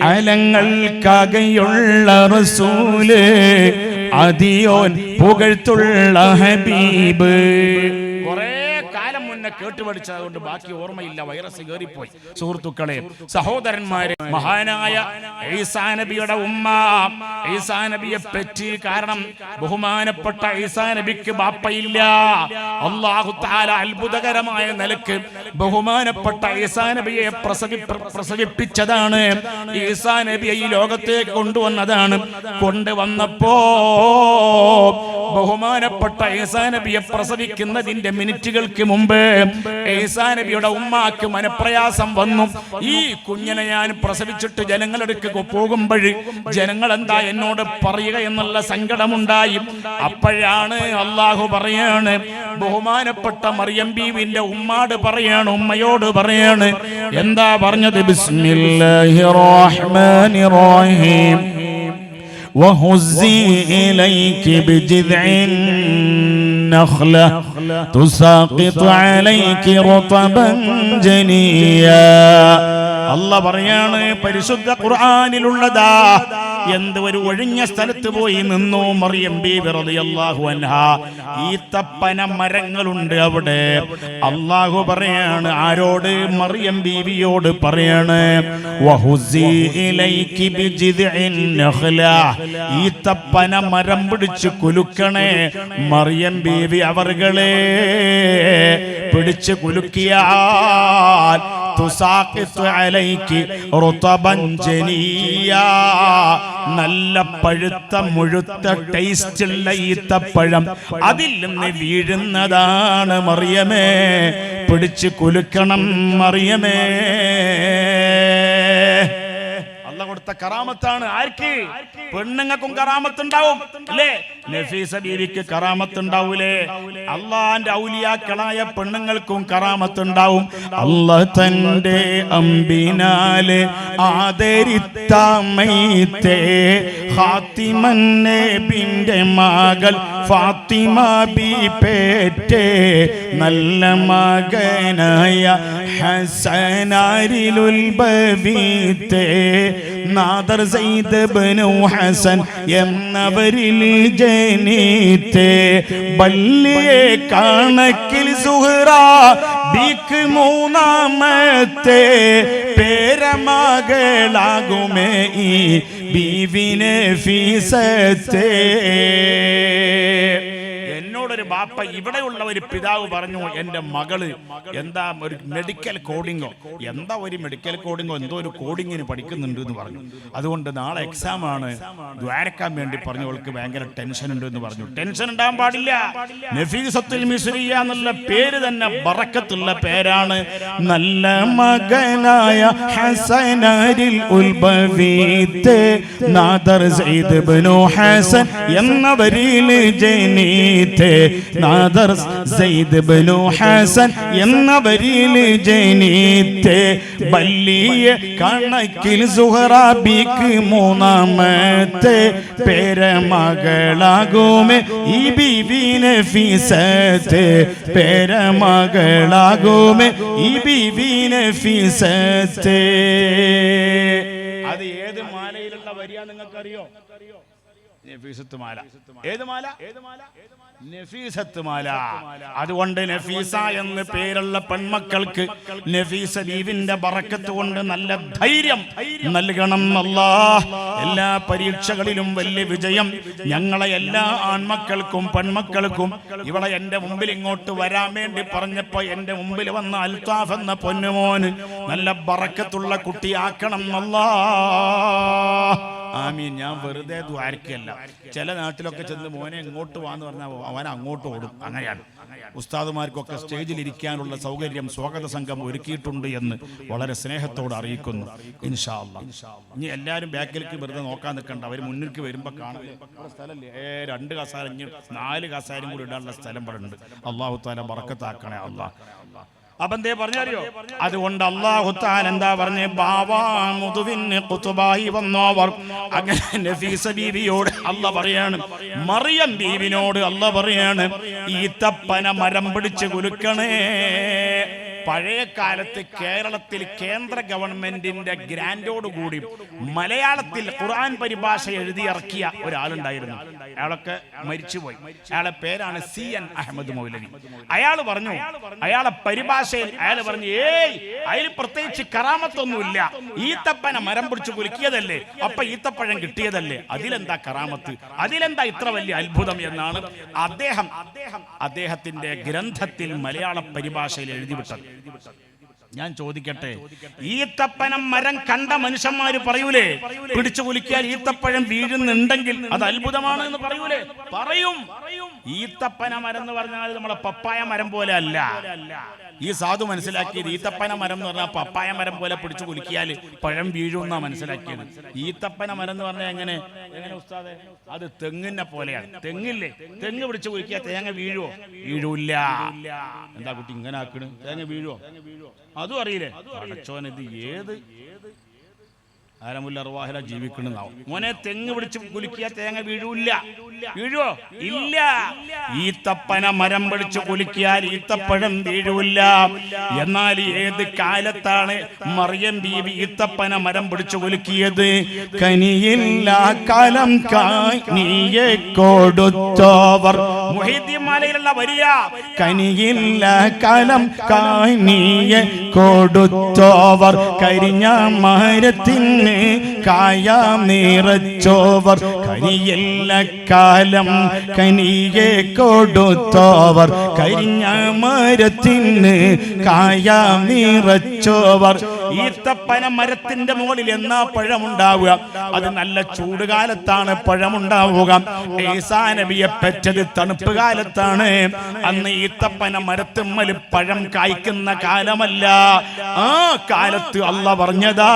അലങ്ങൾക്കാകെയുള്ള റസൂല്, അതിയോൻ പുകഴ്ത്തുള്ള ഹബീബ്. കുറേ കാലം മുന്നേ കേട്ടുപഠിച്ചതുകൊണ്ട് ബാക്കി ഓർമ്മയില്ല, വൈറസ് കയറിപ്പോയി. സുഹൃത്തുക്കളെ, സഹോദരന്മാരെ, മഹാനായ ഈസാ നബിയുടെ ഉമ്മ, ഈസാ നബിയെ പറ്റി, കാരണം ബഹുമാനപ്പെട്ട ഈസാ നബിക്ക് ബാപ്പയില്ല. അല്ലാഹു തആല അത്ഭുതകരമായ നിലക്ക് ബഹുമാനപ്പെട്ട ഈസാ നബിയെ പ്രസവിപ്പിച്ചതാണ്. ഈസാ നബിയെ ഈ ലോകത്തേക്ക് കൊണ്ടുവന്നതാണ്. കൊണ്ടുവന്നപ്പോ ബഹുമാനപ്പെട്ട ഈസാ നബിയെ പ്രസവിക്കുന്നതിന്റെ മിനിറ്റുകൾക്ക് മുമ്പ് ഈസാ നബിയുടെ ഉമ്മാക്ക് മനപ്രയാസം വന്നു. ഈ കുഞ്ഞിനെ ഞാൻ പ്രസവിച്ചിട്ട് ജനങ്ങളെടുക്ക് പോകുമ്പോൾ ജനങ്ങൾ എന്താ എന്നോട് പറയുക എന്നുള്ള സങ്കടമുണ്ടായി. അപ്പോഴാണ് അല്ലാഹു പറയാണ്, ബഹുമാനപ്പെട്ട മറിയം ബീവിന്റെ ഉമ്മയോട് പറയാണ്. എന്താ പറഞ്ഞത്? ബിസ്മില്ലാഹിർ റഹ്മാനിർ റഹീം. وهزي إليك بجذع النخلة تساقط عليك رطبا جنيا. അല്ലാഹ് പറയാണ്, പരിശുദ്ധ ഖുർആനിലുള്ളതാ. എന്ത് ഒരു ഒഴിഞ്ഞ സ്ഥലത്ത് പോയി നിന്നു മറിയം ബീവി റളിയല്ലാഹു അൻഹാ. ഈത്തപ്പന മരങ്ങളുണ്ട് അവിടെ. അല്ലാഹു പറയാണ് ആരോട്? മറിയം ബീവിയോട് പറയാണ്, വഹുസി ഇലൈകി ബിജിദ്ഇൻ നഖ്ല. ഈത്തപ്പന മരം പിടിച്ച് കുലുക്കണേ. മറിയം ബീവി അവർകളെ പിടിച്ച് കുലുക്കിയാൽ തുസാഖിതു അലൈകി റുതബൻ ജനിയാ, നല്ല പഴുത്ത മുഴുത്ത ടേസ്റ്റുള്ള ഈത്തപ്പഴം അതിൽ നിന്ന് വീഴുന്നതാണ്. മറിയമേ, പിടിച്ച് കുലുക്കണം മറിയമേ. അല്ലാഹു കൊടുത്ത കറാമത്താണ്. ആർക്ക്? പെണ്ണുങ്ങൾക്കും കറാമത്തുണ്ടാവും അല്ലേ? നഫീസ ബീവിക്ക് കറാമത്തുണ്ടാവൂലേ? അള്ളാന്റെ ഔലിയാക്കളായ പെണ്ണുങ്ങൾക്കും കറാമത്തുണ്ടാവും. അല്ലാഹ് തന്റെ അമ്പിനാലെ ആദരിത്തമൈത്തേ ഫാത്തിമൻ നബിന്റെ മകൾ ഫാത്തിമ ബി പേറ്റേ, നല്ല മകനായ ഹസനാരിലുൽ ബവീത്തേ, നാദർ സയ്യിദ് ഇബ്നു ഹസൻ എന്നവരിൽ ജനീത്തേ, ബല്ലിയെ കണക്കിൽ സുഹറ ബിക്ക് മൂന്നാമത്തെ പേരമകളാകുമേ ഈ ബീവിനെ ഫീസത്തെ. എന്നോടൊരു ബാപ്പ ഇവിടെയുള്ള ഒരു പിതാവ് പറഞ്ഞു, എൻ്റെ മകള് എന്താ ഒരു മെഡിക്കൽ കോഡിങ്ങോ എന്തോ ഒരു കോഡിങ്ങിന് പഠിക്കുന്നുണ്ട് എന്ന് പറഞ്ഞു. അതുകൊണ്ട് നാളെ എക്സാം ആണ്, ദ്വാരക്കാൻ വേണ്ടി പറഞ്ഞവൾക്ക് ഭയങ്കര ടെൻഷൻ ഉണ്ട് എന്ന് പറഞ്ഞു. ടെൻഷൻ ഉണ്ടാകാൻ പാടില്ല. നഫീസത്തുൽ മിസ്രിയ എന്നുള്ള പേര് തന്നെ ബറക്കത്തുള്ള പേരാണ്. നല്ല മകനായ ഹസനരിൽ ഉൽബവീത്തെ നാദർ സയ്യിദ് ഇബ്നു ഹസൻ എന്നവരിൽ ജനീത്തെ നാദർ സയ്യിദ് ഇബ്നു ഹസൻ എന്നവരിൽ ജനീത്തെ ബല്ലിയ കണക്കിൽ സുഹറാബിക്ക് മൂന്നാമത്തെ പേരമകളാകുമേ ഈ ബീവി നഫീസത്തെ പേരമകളാകുമേ ഈ ബീവി നഫീസത്തെ. അത് ഏത് മാലയിലുള്ള വരിയാ നിങ്ങൾക്കറിയോ? നഫീസത്ത് മാല. ഏത് മാല? നഫീസത്ത് മാല. അതുകൊണ്ട് നഫീസ എന്ന് പേരുള്ള പെൺമക്കൾക്ക് നഫീസ ബീവിന്റെ ബറക്കത്ത് കൊണ്ട് നല്ല ധൈര്യം നൽകണം അല്ലാഹ്. എല്ലാ പരീക്ഷകളിലും വലിയ വിജയം ഞങ്ങളെ എല്ലാ ആൺമക്കൾക്കും പെൺമക്കൾക്കും. ഇവിടെ എന്റെ മുമ്പിൽ ഇങ്ങോട്ട് വരാൻ വേണ്ടി പറഞ്ഞപ്പോ എന്റെ മുമ്പിൽ വന്ന അൽത്താഫ് എന്ന പൊന്നുമോന് നല്ല ബറക്കത്തുള്ള കുട്ടിയാക്കണം അല്ലാഹ്. ആമീൻ. ഞാൻ വെറുതെ ദ്വാരക്കല്ല. ചില നാട്ടിലൊക്കെ ചെന്ന് മോനെ ഇങ്ങോട്ട് വാന്ന് പറഞ്ഞാൽ അവൻ അങ്ങോട്ട് ഓടും. അങ്ങനെയാണ്. ഉസ്താദുമാർക്കൊക്കെ സ്റ്റേജിൽ ഇരിക്കാനുള്ള സൗകര്യം സ്വാഗത സംഘം ഒരുക്കിയിട്ടുണ്ട് എന്ന് വളരെ സ്നേഹത്തോട് അറിയിക്കുന്നു. ഇൻഷാ അല്ലാഹ്. ഇനി എല്ലാവരും ബാക്കിലേക്ക് വെറുതെ നോക്കാൻ നിൽക്കണ്ട. അവർ മുന്നിലേക്ക് വരുമ്പോൾ കാണാൻ സ്ഥലമല്ലേ, 2 കസാര 4 കസാരയും കൂടി ഇടാനുള്ള സ്ഥലം ഇവിടെ ഉണ്ട്. അല്ലാഹു തആല ബറക്കത്താക്കണേ അല്ലാഹ്. അപ്പൊ എന്തേ പറഞ്ഞറിയോ? അതുകൊണ്ട് അല്ലാഹു തആല എന്താ പറഞ്ഞേ? ബാവാ മുതുവിന് ഖുതുബായി വന്നവർ. അങ്ങനെ നഫീസ ബീവിയോട് അല്ലാഹ് പറയാണ്, മറിയം ബീവിനോട് അല്ലാഹ് പറയാണ്, ഈത്തപ്പന മരം പിടിച്ച് കുലുക്കണേ. പഴയ കാലത്ത് കേരളത്തിൽ കേന്ദ്ര ഗവൺമെന്റിന്റെ ഗ്രാൻഡോടുകൂടി മലയാളത്തിൽ ഖുർആൻ പരിഭാഷ എഴുതിയിറക്കിയ ഒരാളുണ്ടായിരുന്നു. അയാളൊക്കെ മരിച്ചുപോയി. അയാളെ പേരാണ് CN അഹമ്മദ് മൗലവി. അയാൾ പറഞ്ഞു, അയാളെ പരിഭാഷയിൽ അയാൾ പറഞ്ഞു, അതിൽ പ്രത്യേകിച്ച് കറാമത്തൊന്നുമില്ല. ഈത്തപ്പന മരം പിടിച്ച് കുലുക്കിയതല്ലേ, അപ്പൊ ഈത്തപ്പഴം കിട്ടിയതല്ലേ, അതിലെന്താ കറാമത്ത്, അതിലെന്താ ഇത്ര വലിയ അത്ഭുതം എന്നാണ് അദ്ദേഹത്തിന്റെ ഗ്രന്ഥത്തിൽ മലയാള പരിഭാഷയിൽ എഴുതിവിട്ടത്. ഞാൻ ചോദിക്കട്ടെ, ഈത്തപ്പനം മരം കണ്ട മനുഷ്യന്മാര് പറയൂലേ, പിടിച്ചു കുലിക്കാൻ ഈത്തപ്പഴം വീഴുന്നുണ്ടെങ്കിൽ അത് അത്ഭുതമാണ് എന്ന് പറയൂലേ? പറയും. ഈത്തപ്പന മരം എന്ന് പറഞ്ഞാൽ നമ്മളെ പപ്പായ മരം പോലെ അല്ല. ഈ സാധു മനസ്സിലാക്കിയത് ഈത്തപ്പന മരം എന്ന് പറഞ്ഞാൽ പപ്പായ മരം പോലെ പിടിച്ചു കുലുക്കിയാൽ പഴം വീഴുമെന്നാ മനസ്സിലാക്കിയത്. ഈത്തപ്പന മരം എന്ന് പറഞ്ഞാൽ എങ്ങനെ ഉസ്താദേ? അത് തെങ്ങിനെ പോലെയാണ്. തെങ്ങില്ലേ, തെങ്ങ് പിടിച്ചു കുലുക്കിയാൽ തേങ്ങ വീഴുവോ? വീഴൂല്ല. എന്താ കുട്ടി ഇങ്ങനെ ആക്കണ്? തേങ്ങ വീഴുവോ? അതും അറിയില്ലേ? അടച്ചോൻ, ഇത് ഏത് ആരമുല്ല അർവാഹില ജീവിക്കണെന്നാവും. മോനെ, തെങ്ങ് പിടിച്ച് കുലുക്കിയാൽ തേങ്ങ വീഴൂല്ല. വീഴുവോ? ഇല്ല. ഈത്തപ്പന മരം പിടിച്ച് കുലുക്കിയാൽ ഈത്തപ്പഴം വീഴൂല്ല. എന്നാൽ ഏത് കാലത്താണ് മറിയം ബീവി ഈത്തപ്പന മരം പിടിച്ച് കുലുക്കിയത്? കനിയില്ല കാലം നീയെ കൊടുത്തവർ. മുഹീദ്ദീൻ മാലയിലുള്ള വരിയ, കനിയില്ല കാലം നീയെ കൊടുത്തവർ, കരിഞ്ഞ മരത്തിന് കായാം നിറച്ചോവർ, കനിയല്ല കാലം കനിയെ കൊടുത്തോവർ, കരിഞ്ഞ മരത്തിന് കായാം നിറച്ചോവർ. ഈത്തപ്പന മരത്തിന്റെ മുകളിൽ എന്നാ പഴമുണ്ടാവുക? അത് നല്ല ചൂടുകാലത്താണ് പഴമുണ്ടാവുക. ഈസാ നബിയെ പെറ്റത് തണുപ്പ് കാലത്താണ്. അന്ന് ഈത്തപ്പന മരത്തുമ്മൽ പഴം കായ്ക്കുന്ന കാലമല്ല. ആ കാലത്ത് അല്ലാഹ് പറഞ്ഞതാ,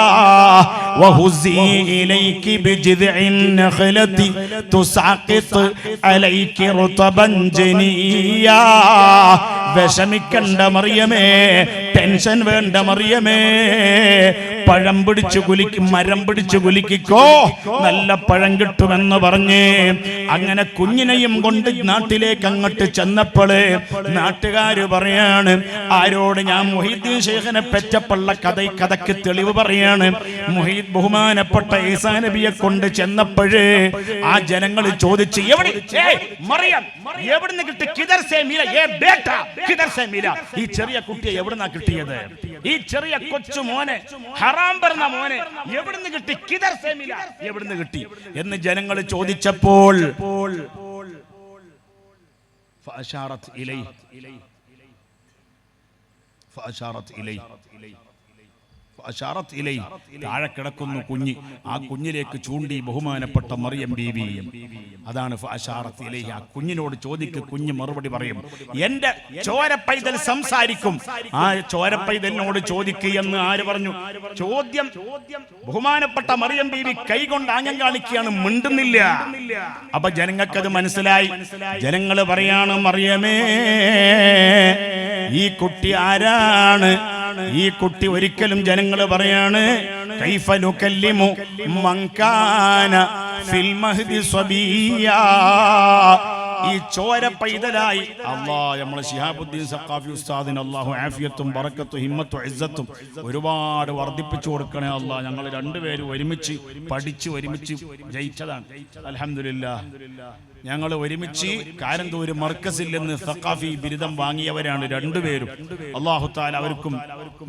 വഹുസി ഇലൈകി ബിജിദ്ഇൻ നഖലതി തുസാഖിത് അലൈകി റുതബൻ ജനിയാ. വിഷമിക്കണ്ട മറിയമേ, ടെൻഷൻ വേണ്ട മറിയമേ, പഴം പിടിച്ചു കുലിക്കും, മരം പിടിച്ചു കുലിക്കോ, നല്ല പഴം കിട്ടുമെന്ന് പറഞ്ഞ് അങ്ങനെ കുഞ്ഞിനെയും കൊണ്ട് നാട്ടിലേക്ക് അങ്ങോട്ട് ചെന്നപ്പോള് നാട്ടുകാര് പറയാണ്, ആരോട്? ഞാൻ മുഹീദ്ദീൻ ശൈഖിനെ പെറ്റപ്പള്ള കഥയ്ക്ക് തെളിവ് പറയാണ്. ബഹുമാനപ്പെട്ട ഈസാ നബിയെ കൊണ്ട് ചെന്നപ്പോഴേ ആ ജനങ്ങൾ ചോദിച്ചു, മറിയം എവിടുന്ന് കിട്ടി? കിദർ സേ മില യേ ബേട്ട, കിദർ സേ മില. ഈ ചെറിയ കുട്ടിയെ എവിടുന്നാ കിട്ടിയത്? ഈ ചെറിയ കൊച്ചു മോനെ, ഹറാം പറഞ്ഞ മോനെ എവിടുന്ന് കിട്ടി? കിദർ സേ മില, എവിടുന്ന് കിട്ടി എന്ന് ജനങ്ങൾ ചോദിച്ചപ്പോൾ فأشارت إليه താഴെ കിടക്കുന്നു കുഞ്ഞ്. ആ കുഞ്ഞിലേക്ക് ചൂണ്ടി ബഹുമാനപ്പെട്ട മറിയം ബീവി. അതാണ് ഫഅശാറത്ത് ഇലൈഹി. ആ കുഞ്ഞിനോട് ചോദിക്ക്, കുഞ്ഞ് മറുപടി പറയും. എന്റെ ചോരപ്പൈതൽ സംസാരിക്കും, ആ ചോരപ്പൈതലിനോട് ചോദിക്ക് എന്ന് ആര് പറഞ്ഞു? ചോദ്യം ബഹുമാനപ്പെട്ട മറിയം ബീവി കൈകൊണ്ട് ആംഗ്യം കാണിക്കുകയാണ്, മിണ്ടുന്നില്ല. അപ്പൊ ജനങ്ങൾക്കത് മനസ്സിലായി. ജനങ്ങൾ പറയാണ്, മറിയമേ, ഈ കുട്ടി ആരാണ്? ഈ കുട്ടി ഒരിക്കലും ജനങ്ങൾ പറയാണ്, കൈഫ നുകല്ലിമു മൻ കാന ഫിൽ മഹ്ദി സ്വബിയ്യാ. ഈ ചോര പൈതലായി നമ്മളെ ശിഹാബുദ്ദീൻ സഖാഫി ഉസ്താദിന് അല്ലാഹു ആഫിയത്തും ബറക്കത്തും ഹിമ്മത്തും ഇസ്സത്തും ഒരുപാട് വർദ്ധിപ്പിച്ചു കൊടുക്കണേ അല്ലാഹ്. ഞങ്ങൾ രണ്ടുപേരും ഒരുമിച്ച് പഠിച്ച് ഒരുമിച്ച് ജയിച്ചതാണ്. അൽഹംദുലില്ലാഹ്. ഞങ്ങൾ ഒരുമിച്ച് കാരന്തൂര് മർക്കസിൽ നിന്ന് സഖാഫി ബിരുദം വാങ്ങിയവരാണ് രണ്ടുപേരും. അല്ലാഹു തആല അവർക്കും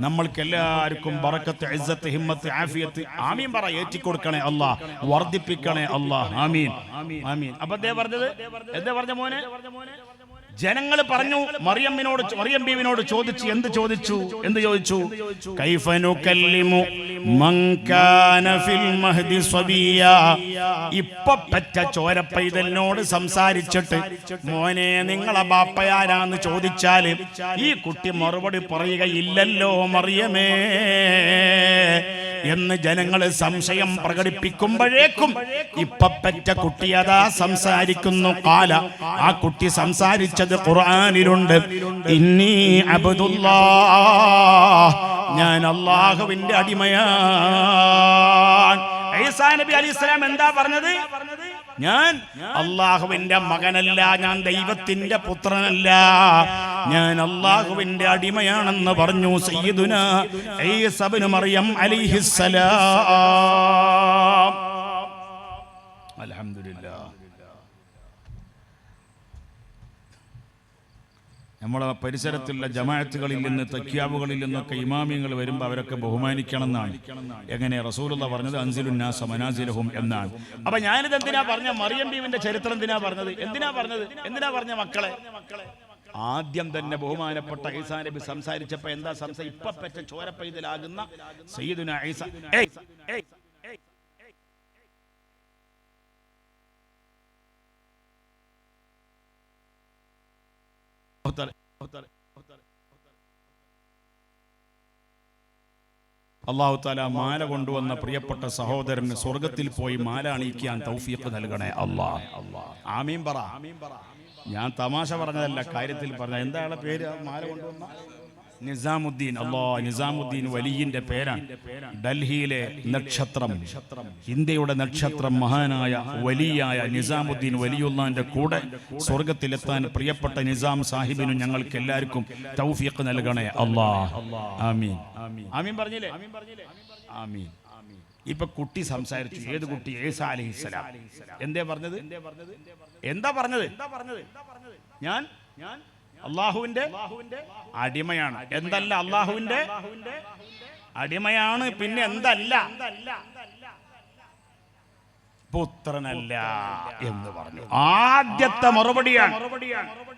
നമ്മൾക്ക് എല്ലാവർക്കും ബറക്കത്ത് ഇസ്സത്ത് ഹിമ്മത്ത് ആഫിയത്ത് ആമീൻ പറ ഏറ്റിക്കൊടുക്കണേ അല്ലാഹ്, വർദ്ധിപ്പിക്കണേ അല്ലാഹ്. ആമീൻ ആമീൻ. അപ്പൊ എന്താ പറഞ്ഞ മോനെ? ജനങ്ങൾ പറഞ്ഞു, മറിയം ബീവിനോട് ചോദിച്ചു. എന്ത് ചോദിച്ചു? കൈഫ നുകല്ലിമു മൻ കാന ഫിൽ മഹ്ദി സ്വബിയ്യാ. ഇപ്പൊ പെറ്റ ചോരപ്പൈതലിനോട് സംസാരിച്ചിട്ട്, മോനെ നിങ്ങളെ ബാപ്പയാരാന്ന് ചോദിച്ചാൽ ഈ കുട്ടി മറുപടി പറയുകയില്ലല്ലോ മറിയമേ എന്ന് ജനങ്ങൾ സംശയം പ്രകടിപ്പിക്കുമ്പോഴേക്കും ഇപ്പൊ പെറ്റ കുട്ടി അതാ സംസാരിക്കുന്നു. കാല, ആ കുട്ടി സംസാരിച്ചത് ഖുർആനിലുണ്ട്. ഇന്നി അബ്ദുല്ലാഹ്, ഞാൻ അല്ലാഹുവിന്റെ അടിമയാണ്. ഈസാ നബി അലൈഹിസ്സലാം എന്താ പറഞ്ഞത്? ഞാൻ അല്ലാഹുവിന്റെ മകനല്ല, ഞാൻ ദൈവത്തിന്റെ പുത്രനല്ല, ഞാൻ അല്ലാഹുവിന്റെ അടിമയാണെന്ന് പറഞ്ഞു സയ്യിദുനാ ഈസാ ഇബ്നു മറിയം അലൈഹിസ്സലാം. അൽഹംദുലില്ലാഹ്. നമ്മളെ പരിസരത്തുള്ള ജമാഅത്തുകളിൽ നിന്ന് തക്യാബുകളിൽ നിന്നൊക്കെ ഇമാമിയങ്ങൾ വരുമ്പോൾ അവരൊക്കെ ബഹുമാനിക്കണം എന്നാണ്. എങ്ങനെ റസൂലുള്ള പറഞ്ഞത്? അൻസിലുൻ നാസ മനാസിലഹും എന്നാണ്. അപ്പൊ ഞാനിത് എന്തിനാ പറഞ്ഞ? മറിയം ബീവിന്റെ ചരിത്രം എന്തിനാ പറഞ്ഞ മക്കളെ? ആദ്യം തന്നെ ബഹുമാനപ്പെട്ട ഈസാ നബി സംസാരിച്ചപ്പോ എന്താ ഇപ്പൊ പെറ്റ ചോരപ്പൈതലാകുന്ന സയ്യിദുനാ ഈസാ. അല്ലാഹു തആല മാല കൊണ്ടുവന്ന പ്രിയപ്പെട്ട സഹോദരന് സ്വർഗത്തിൽ പോയി മാല അണിയിക്കാൻ തൗഫീഖ് നൽകണേ അല്ലാഹ്. ആമീൻ പറ. ഞാൻ തമാശ പറഞ്ഞതല്ല, കാര്യത്തിൽ പറഞ്ഞ. എന്താണ് പേര് മാല കൊണ്ടുവന്ന? നിസാമുദ്ദീൻ. നിസാമുദ്ദീൻ വലിയിന്റെ പേരാണ്. ഡൽഹിയിലെ നക്ഷത്രം, ഇന്ത്യയുടെ നക്ഷത്രം, മഹാനായ വലിയായ നിസാമുദ്ദീൻ വലിയുള്ളാന്റെ കൂടെ സ്വർഗത്തിലെത്താൻ പ്രിയപ്പെട്ട നിസാം സാഹിബിനും ഞങ്ങൾക്ക് എല്ലാവർക്കും തൗഫീഖ് നൽകണേ അല്ലാഹ്. ആമീൻ ആമീൻ പറഞ്ഞില്ലേ? ആമീൻ. ഇപ്പൊ കുട്ടി സംസാരിച്ചു. ഏത് കുട്ടി? ഈസാ അലൈഹിസ്സലാം. എന്താ പറഞ്ഞത്? ഞാൻ അല്ലാഹുവിന്റെ അടിമയാണ്. എന്തല്ല? അല്ലാഹുവിന്റെ അടിമയാണ്. പിന്നെ എന്തല്ല? പുത്രനല്ല എന്ന് പറഞ്ഞു. ആദ്യത്തെ മറുപടിയാണ്.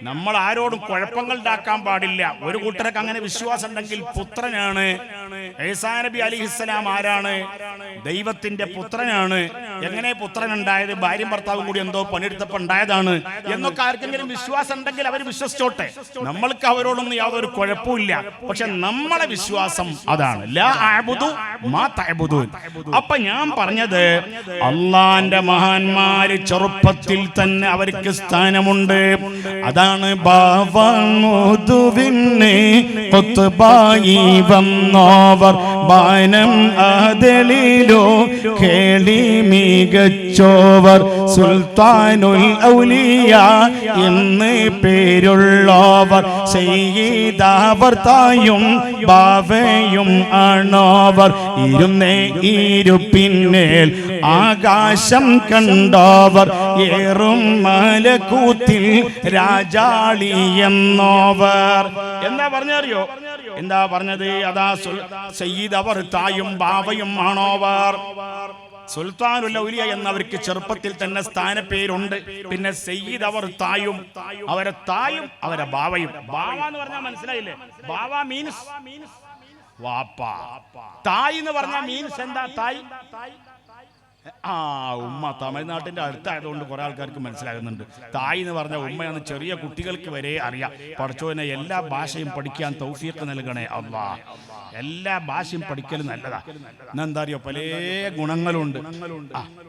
നമ്മൾ ആരോടും കുഴപ്പങ്ങൾ ഉണ്ടാക്കാൻ പാടില്ല. ഒരു കൂട്ടർക്ക് അങ്ങനെ വിശ്വാസം ഉണ്ടെങ്കിൽ പുത്രനാണ്. ഈസാ നബി അലൈഹിസ്സലാം ആരാണ്? ദൈവത്തിന്റെ പുത്രനാണ്. എങ്ങനെ പുത്രൻ ഉണ്ടായത്? ഭാര്യയും ഭർത്താവും കൂടി എന്തോ പണിയെടുത്തപ്പോൾ ഉണ്ടായതാണ് എന്നൊക്കെ ആർക്കെങ്കിലും വിശ്വാസം ഉണ്ടെങ്കിൽ അവർ വിശ്വസിച്ചോട്ടെ. നമ്മൾക്ക് അവരോടൊന്നും യാതൊരു കുഴപ്പമില്ല. പക്ഷെ നമ്മളെ വിശ്വാസം അതാണ്. ലാ അഅ്ബുദു മാ തഅ്ബുദൂൻ. അപ്പൊ ഞാൻ പറഞ്ഞത്, അള്ളാന്റെ മഹാന്മാര് ചെറുപ്പത്തിൽ തന്നെ അവർക്ക് സ്ഥാനമുണ്ട്. അതാണ് ബാവമുതുവിനെ ഖുത്ബായി വന്നോവർ ബാനം ആദലിലോ കേളി മികച്ചോവർ സുൽത്താനുൽ ഔലിയ എന്ന് പേരുള്ളവർ സയ്യിദാവർ തായും ബാവയും ആണോവർ. ഇരുന്നേ ഇരുപ്പിന്നേൽ ആകാശം കണ്ടോവർ ഏറും മലക്കൂത്തിൽ രാജാളി എന്നോവർ. എന്താ പറഞ്ഞറിയോ? എന്താ പറഞ്ഞത്? അതാ സയ്യിദ് അവർ തായും ബാവയും ആണോവർ. സുൽത്താനുൽ ഔലിയ എന്നവർക്ക് ചെറുപ്പത്തിൽ തന്നെ സ്ഥാനപ്പേരുണ്ട്. പിന്നെ സയ്യിദ് അവർ തായും, അവരെ തായും അവരെ ബാവയും. ബാവ എന്ന് പറഞ്ഞാൽ മനസ്സിലായില്ലേ? ബാവ മീൻസ് വാപ്പ. തായ് എന്ന് പറഞ്ഞാൽ മീൻസ് എന്താ? തായ് ഉമ്മ. തമിഴ്നാട്ടിന്റെ അടുത്തായതുകൊണ്ട് കുറെ ആൾക്കാർക്ക് മനസ്സിലാകുന്നുണ്ട്. തായ് എന്ന് പറഞ്ഞ ഉമ്മയാണ്. ചെറിയ കുട്ടികൾക്ക് വരെ അറിയാം. പടച്ചോനെ എല്ലാ ഭാഷയും പഠിക്കാൻ തൗഫീഖ് നൽകണേ അല്ലാഹ്. എല്ലാ ഭാഷയും പഠിക്കൽ നല്ലതാ. എന്താ അറിയോ, പല ഗുണങ്ങളുണ്ട്.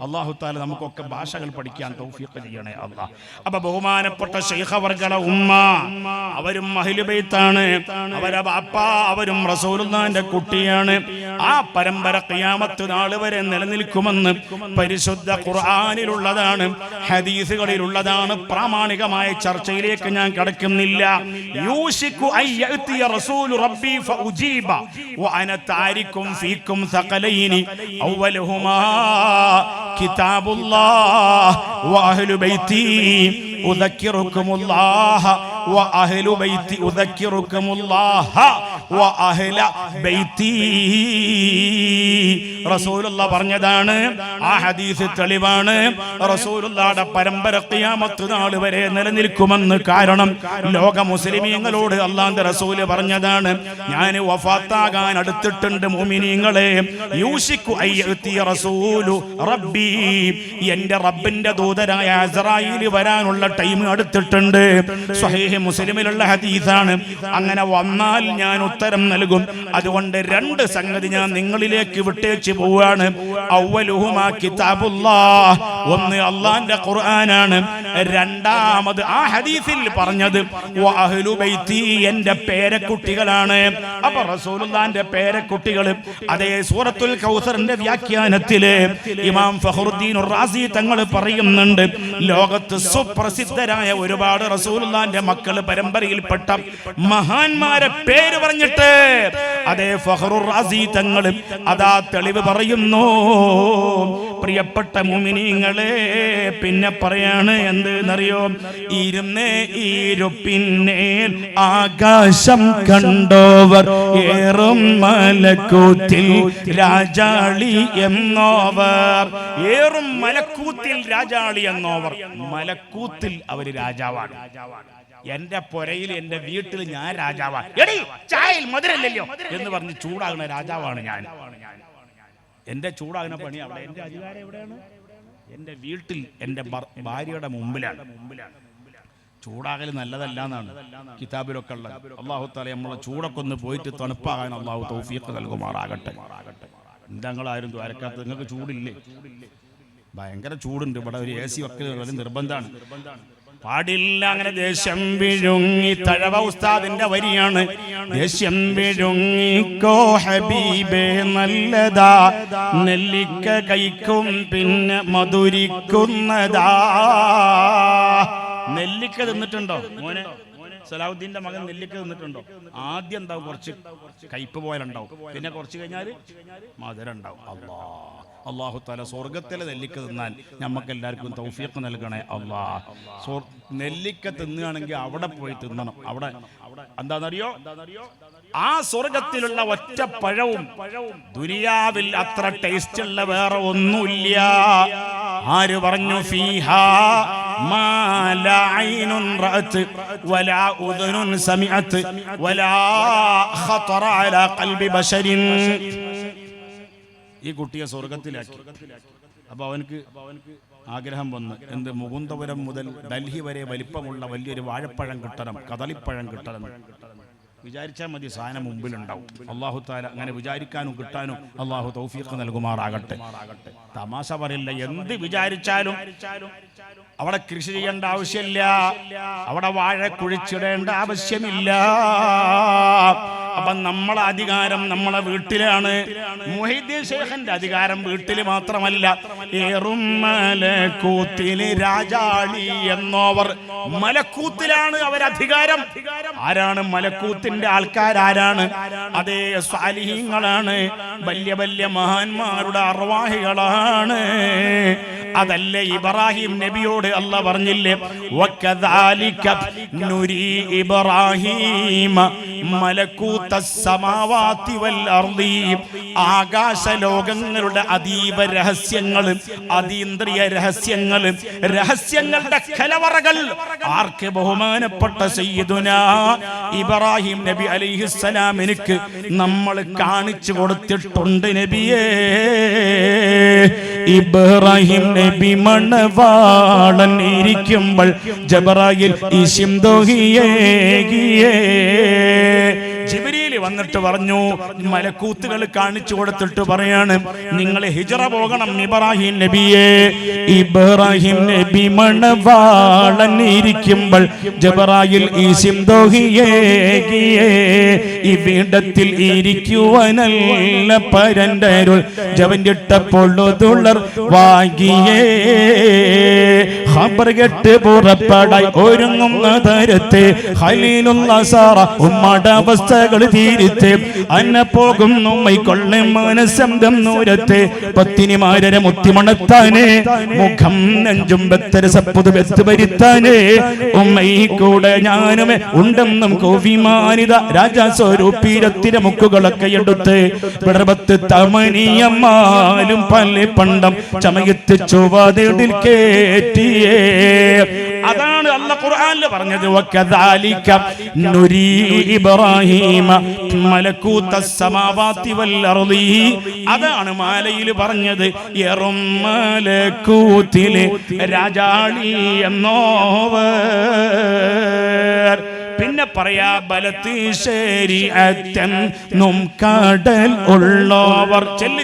അല്ലാഹു തആല നമുക്കൊക്കെ ഭാഷകൾ പഠിക്കാൻ തൗഫീഖ് ചെയ്യണേ അല്ലാഹ്. അപ്പൊ ബഹുമാനപ്പെട്ട ശൈഖ് അവർകളുടെ ഉമ്മ അവരും അഹ്ലു ബൈത്താണ്. അവരെ ബാപ്പ അവരും റസൂലുള്ളാഹിന്റെ കുട്ടിയാണ്. ആ പരമ്പര ഖിയാമത്ത് നാൾ വരെ നിലനിൽക്കുമെന്ന് പരിശുദ്ധ ഖുർആനിലുള്ളതാണ്, ഹദീസുകളിലുള്ളതാണ്. പ്രാമാണികമായ ചർച്ചയിലേക്ക് ഞാൻ കടക്കുന്നില്ല. യൂശികു അയ്യഅതിയ റസൂലു റബ്ബി ഫഉജീബ വഅന താരികും ഫീകും സഖലൈനി അവ്വലുഹുമാ കിതാബുല്ലാഹ് വഅഹ്ലു ബൈതി ഉദക്കിറുകുമുല്ലാഹ വഅഹ്ലു ബൈതി ഉദക്കിറുകുമുല്ലാഹ വഅഹ്ല ബൈതി. റസൂലുള്ളാഹ് പറഞ്ഞതാണ്. ആ ഹദീസ് തെളിവാണ്. റസൂലുള്ളാഹിയുടെ പരമ്പര ഖിയാമത്ത് നാൾ വരെ നിലനിൽക്കുമെന്ന്. കാരണം ലോക മുസ്ലിമീങ്ങളോട് അല്ലാഹുവിന്റെ റസൂല് പറഞ്ഞതാണ്, ഞാൻ വഫാത്താകാൻ അടുത്തിട്ടുണ്ട് മുഅ്മിനീങ്ങളെ. യൂശികു അയ്യഅതിയ റസൂലു റബ്ബി, എന്റെ റബ്ബിന്റെ ദൂതനായ അസ്റായീൽ വരാനുള്ള ടൈം അടുത്തിട്ടുണ്ട്. സ്വഹീഹ് മുസ്ലിമിലുള്ള ഹദീസാണ്. അങ്ങനെ വന്നാൽ ഞാൻ ഉത്തരം നൽകും. അതുകൊണ്ട് രണ്ട് സംഗതി ഞാൻ നിങ്ങളിലേക്ക് വിട്ടേച്ച് പോവാണ്. അവ്വലുഹുമാ കിതാബുല്ലാഹ്, ഒന്ന് അല്ലാഹുവിന്റെ ഖുർആനാണ്. രണ്ടാമത് ആ ഹദീസിൽ പറഞ്ഞത് വഅഹ്ലു ബൈതി, എന്റെ പേരക്കുട്ടികളാണ്. അപ്പൊ റസൂലുള്ളാഹിന്റെ പേരക്കുട്ടികൾ അതേ സൂറത്തുൽ കൗസറിന്റെ വ്യാഖ്യാനത്തില് ഇമാം ഫഖ്റുദ്ദീൻ റാസി തങ്ങൾ പറയുന്നുണ്ട്, ലോകത്ത് സുപ്രസിദ്ധരായ ഒരുപാട് റസൂലുള്ളാഹിന്റെ മക്കൾ പരമ്പരയിൽപ്പെട്ട മഹാന്മാരെ പേര് പറഞ്ഞിട്ട് അതേ ഫഖ്റുർ റാസി തങ്ങൾ അതാ തെളിവ് പറയുന്നു. പ്രിയപ്പെട്ട മുഅ്മിനീങ്ങളെ, പിന്നെ പറയാണ് എന്തെന്നറിയോ, ഇരുന്നേ ഇരുപ്പിന്നേൽ ആകാശം കണ്ടോവർ ഏറും മലക്കൂത്തിൽ രാജാളി എന്നോവർ. ഏറും മലക്കൂത്തിൽ രാജാളി എന്നോവർ. മലക്കൂത്തിൽ അവര് രാജാവാണ്. എന്റെ പുരയിൽ എന്റെ വീട്ടിൽ ഞാൻ രാജാവാണ്. എടീ ചായയിൽ മധുരല്ലല്ലോ എന്ന് പറഞ്ഞ് ചൂടാകുന്ന രാജാവാണ് ഞാൻ. എന്റെ ചൂടാകുന്ന പണി അവിടെ. എന്റെ അധികാരം എവിടെയാണ്? എന്റെ വീട്ടിൽ എന്റെ ഭാര്യയുടെ മുമ്പിലാണ്. ചൂടാകൽ നല്ലതല്ല എന്നാണ് കിതാബിലൊക്കെ ഉള്ളത്. അല്ലാഹു തആല നമ്മളെ ചൂടൊക്കെ ഒന്ന് പോയിട്ട് തണുപ്പാകാൻ അല്ലാഹു തൗഫീഖ് നൽകുമാറാകട്ടെ. എന്താങ്ങളാരും ദ്വാരക്കാത്ത? നിങ്ങൾക്ക് ചൂടില്ലേ? ഭയങ്കര ചൂടുണ്ട് ഇവിടെ. ഒരു AC വെക്കൽ നിർബന്ധമാണ്. പാടില്ല അങ്ങനെ. ദേശം വിഴുങ്ങി, തഴവ ഉസ്താദിന്റെ വരിയാണ്. ദേശം വിഴുങ്ങിക്കോ ഹബീബേ നല്ലതാ, നെല്ലിക്ക കഴിക്കും പിന്നെ മധുരിക്കുന്നതാ. നെല്ലിക്ക തിന്നിട്ടുണ്ടോ മോനെ? സലാഹുദ്ദീന്റെ മകൻ നെല്ലിക്ക തിന്നിട്ടുണ്ടോ? ആദ്യം ഉണ്ടാവും കുറച്ച് കയ്പ് പോലെ ഉണ്ടാവും, പിന്നെ കുറച്ച് കഴിഞ്ഞാൽ മധുരം ഉണ്ടാവും. അല്ലാഹു തആല സ്വർഗ്ഗത്തിലെ നെല്ലിക്ക തിന്നാൻ നമുക്ക് എല്ലാവർക്കും തൗഫീഖ് നൽകണേ അല്ലാഹ്. നെല്ലിക്ക തിന്നുകയാണെങ്കിൽ അവിടെ പോയി തിന്നണം. അവിടെ എന്താണെന്നറിയോ, ആ സ്വർഗത്തിലുള്ള ഒറ്റ പഴവും ദുനിയാവിൽ അത്ര ടേസ്റ്റ് ഉള്ള വേറെ ഒന്നുമില്ല. ആര് പറഞ്ഞു? ഫീഹാ മാ ലാ ഐനുൻ റഅത് വലാ ഉദുനുൻ സമിഅത് വലാ ഖതറ അലാ ഖൽബി ബശരിൻ. ഈ കുട്ടിയെ സ്വർഗത്തിലാക്കി. അപ്പൊ അവനക്ക് ആഗ്രഹം വന്ന്, എന്ത് മുകുന്ദപുരം മുതൽ ഡൽഹി വരെ വലിപ്പമുള്ള വലിയൊരു വാഴപ്പഴം കിട്ടണം, കദളിപ്പഴം കിട്ടണം. വിചാരിച്ചാൽ മതി, സാധനം മുമ്പിലുണ്ടാവും. അല്ലാഹു തആല അങ്ങനെ വിചാരിക്കാനും കിട്ടാനും അല്ലാഹു തൗഫീഖ് നൽകുമാറാകട്ടെ. തമാശ പറയില്ല. എന്ത് വിചാരിച്ചാലും അവിടെ കൃഷി ചെയ്യേണ്ട ആവശ്യമില്ല, അവിടെ വാഴ കുഴിച്ചിടേണ്ട ആവശ്യമില്ല. അപ്പൊ നമ്മളെ അധികാരം നമ്മളെ വീട്ടിലാണ്. മുഹീദ്ദീൻ ശൈഖിന്റെ അധികാരം വീട്ടിൽ മാത്രമല്ല, ഏറും മലക്കൂത്തില് രാജാളി എന്നോവർ. മലക്കൂത്തിലാണ് അവരധികാരം. ആരാണ് മലക്കൂത്തിന്റെ ആൾക്കാരാരാണ്? അതേ സ്വാലിഹീങ്ങളാണ്, വലിയ വലിയ മഹാന്മാരുടെ അർവാഹികളാണ്. അതല്ലേ ഇബ്രാഹിം നബിയോട് അല്ലാഹ് പറഞ്ഞില്ലേ വകദാലിക നുരി ഇബ്രാഹിമ മലകൂതസ് സമാവാതി വൽ അർളി ആകാശ ലോകങ്ങളുടെ അതീവ രഹസ്യങ്ങളും അതീന്ദ്രിയ രഹസ്യങ്ങളും രഹസ്യങ്ങളുടെ കലവറകൾ ആർക്ക് ബഹുമാനപ്പെട്ട സയ്യിദുനാ ഇബ്രാഹിം നബി അലൈഹിസ്സലാമിനിക്ക് നമ്മൾ കാണിച്ചു കൊടുത്തിട്ടുണ്ട് നബിയേ. ഇബ്രാഹിം നബി മണവാളൻ ഇരിക്കുമ്പോൾ ജബ്രായിൽ ജിബ്രീൽ വന്നിട്ട് പറഞ്ഞു, മലക്കൂത്തുകൾ കാണിച്ചു കൊടുത്തിട്ട് പറയാണ്, നിങ്ങൾ ഹിജ്റ പോകണം ഇബ്രാഹിം നബിയെ. ഇബ്രാഹിം നബി മണവാളൻ ഇരിക്കുമ്പോൾ ജബ്രായിൽ ഇവിടത്തിൽ ഇരിക്കുവാനല്ല പരന്റെ അരുൾ ജവന്റിട്ടപ്പൊള്ളുതുള്ളർ വാങ്ങിയേ. ഖബർ കെട്ട് പുറപ്പെടായി ഒരുങ്ങുന്ന തരത്തെ ഖലീലുള്ള സാറ ഉമ്മയുടെ അവസ്ഥകൾ തീരുത്തെ അന്ന പോകുന്നു മൈക്കൊള്ളെ മനസ്സന്തം നൂരത്തെ പത്തിനിമാരെ മുത്തിമണത്താനേ മുഖം നെഞ്ചും ബത്തര സപ്പുത് ബെത്ത് വരുത്താനേ ഉമ്മൈ കൂടെ ഞാനുമേ ഉണ്ടെന്നും കോവിമാനിത രാജാസ്വരൂപീരത്തിലെ മുക്കുകളൊക്കെ എടുത്ത് പിടർബത്ത് തമനിയമ്മാലും പല്ലെ പണ്ടം ചമയത്ത് ചൊവ്വാതിൽ കേറ്റിയേ. അതാണ് അല്ലാഹ് ഖുർആനിൽ പറഞ്ഞത് വകദാലിക നുരി ഇബ്രാഹിമ മലകൂതസ് സമാവാതി വൽ അർളി. അതാണ് മാലയിൽ പറഞ്ഞത് യറും മലകൂതിലെ രാജാളി എന്നോവർ. പിന്നെ പറയാ ബലത്തി ശരീഅത്തൻ നും കടൽ ഉള്ളവർ. ചെല്ല്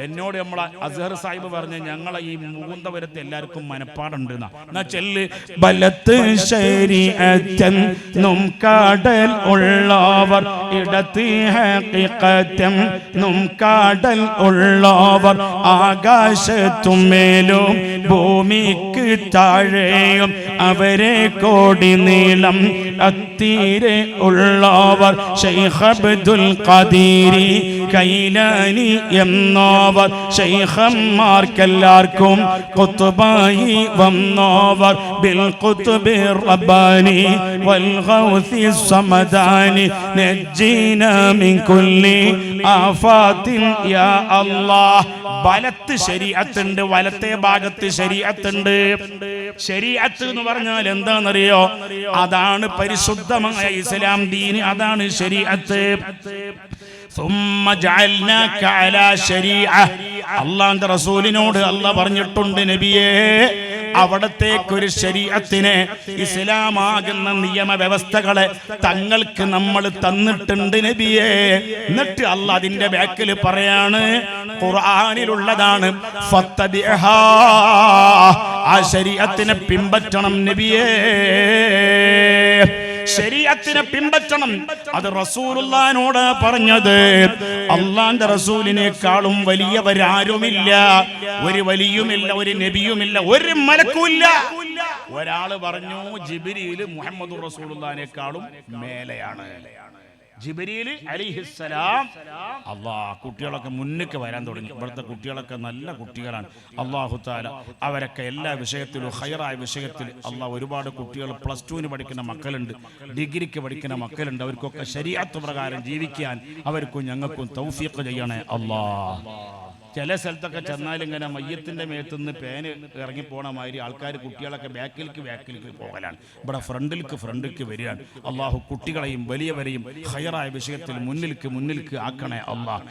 എന്നോട് നമ്മളെ അസ്ഹർ സാഹിബ് പറഞ്ഞ ഞങ്ങളെ ഈ മുകുന്ദപുരത്ത് എല്ലാവർക്കും മനപ്പാടുണ്ട് എന്നാ ചെല്ല്. ബലത്ത് ശരീഅത്തൻ നും കടൽ ഉള്ളവർ ഇടത്ത് ഹഖീഖത്തൻ നും കടൽ ഉള്ളവർ ആകാശത്തും മേലും ഭൂമിക്ക് താഴെയും അവരെ കോടി നീളം അത്തീരെ ഉള്ളവർ ശൈഖ് അബ്ദുൽ ഖാദിരി കൈലാനി എന്നോവർ ശൈഖന്മാർക്കെല്ലാവർക്കും ഖുത്ബായി വന്നോവർ ബിൽ ഖുത്ബി റബ്ബാനി വൽ ഗൗസി സമദാനി നജ്ജിനാ മിൻ കുല്ലി ആഫാത്തിൻ യാ അല്ലാഹ്. വലത്ത് ശരീഅത്തുണ്ട്, വലത്തെ ഭാഗത്ത് ശരീഅത്തുണ്ട്. ശരീഅത്ത് എന്ന് പറഞ്ഞാൽ എന്താണെന്നറിയോ? അതാണ് പരിശുദ്ധമായ ഇസ്ലാം ദീന്, അതാണ് ശരീഅത്ത്. അള്ളാന്റെ റസൂലിനോട് അള്ളാഹ് പറഞ്ഞിട്ടുണ്ട് നബിയേ, അവിടത്തേക്കൊരു ശരീഅത്തിനെ ഇസ്ലാമാകുന്ന നിയമ വ്യവസ്ഥകളെ തങ്ങൾക്ക് നമ്മൾ തന്നിട്ടുണ്ട് നബിയേ. എന്നിട്ട് അള്ളാഹ് അതിന്റെ ബാക്കിൽ പറയാണ്, ഖുർആനിലുള്ളതാണ്, ഫത്തബിഅഹാ, ആ ശരീഅത്തിനെ പിൻപറ്റണം നബിയേ. ശരീഅത്തിനെ പിൻപറ്റണം. അത് റസൂലുള്ളാഹിനോട് പറഞ്ഞത്. അള്ളാന്റെ റസൂലിനേക്കാളും വലിയവരാരുമില്ല, ഒരു വലിയുമില്ല, ഒരു നബിയുമില്ല, ഒരു മലക്കുമില്ല. ഒരാള് പറഞ്ഞു ജിബ്രീൽ മുഹമ്മദുർ റസൂലുള്ളാഹിനേക്കാളും മേലെയാണ്. ജിബ്രീൽ അലൈഹിസ്സലാം. അല്ലാഹ് കുട്ടികളൊക്കെ മുന്നിക്ക് വരാൻ തുടങ്ങി. ഇവിടുത്തെ കുട്ടികളൊക്കെ നല്ല കുട്ടികളാണ്. അല്ലാഹു തആല അവരൊക്കെ എല്ലാ വിഷയത്തിലും ഖൈറായ വിഷയത്തിൽ അല്ലാഹ് ഒരുപാട് കുട്ടികൾ +2 പഠിക്കുന്ന മക്കളുണ്ട്, ഡിഗ്രിക്ക് പഠിക്കുന്ന മക്കളുണ്ട്. അവർക്കൊക്കെ ശരീഅത്ത് പ്രകാരം ജീവിക്കാൻ അവർക്കും ഞങ്ങൾക്കും തൗഫീഖ് ചെയ്യണേ അല്ലാഹ്. ചില സ്ഥലത്തൊക്കെ ചെന്നാൽ ഇങ്ങനെ മയ്യത്തിന്റെ മേത്തുനിന്ന് പേന് ഇറങ്ങിപ്പോണ മാതിരി ആൾക്കാർ കുട്ടികളൊക്കെ ബാക്കിലേക്ക് പോകലാണ്. ഇവിടെ ഫ്രണ്ടിലേക്ക് വരികയാണ്. അള്ളാഹു കുട്ടികളെയും വലിയവരെയും ഖൈറായ വിഷയത്തിൽ മുന്നിലേക്ക് ആക്കണേ അള്ളാഹ്.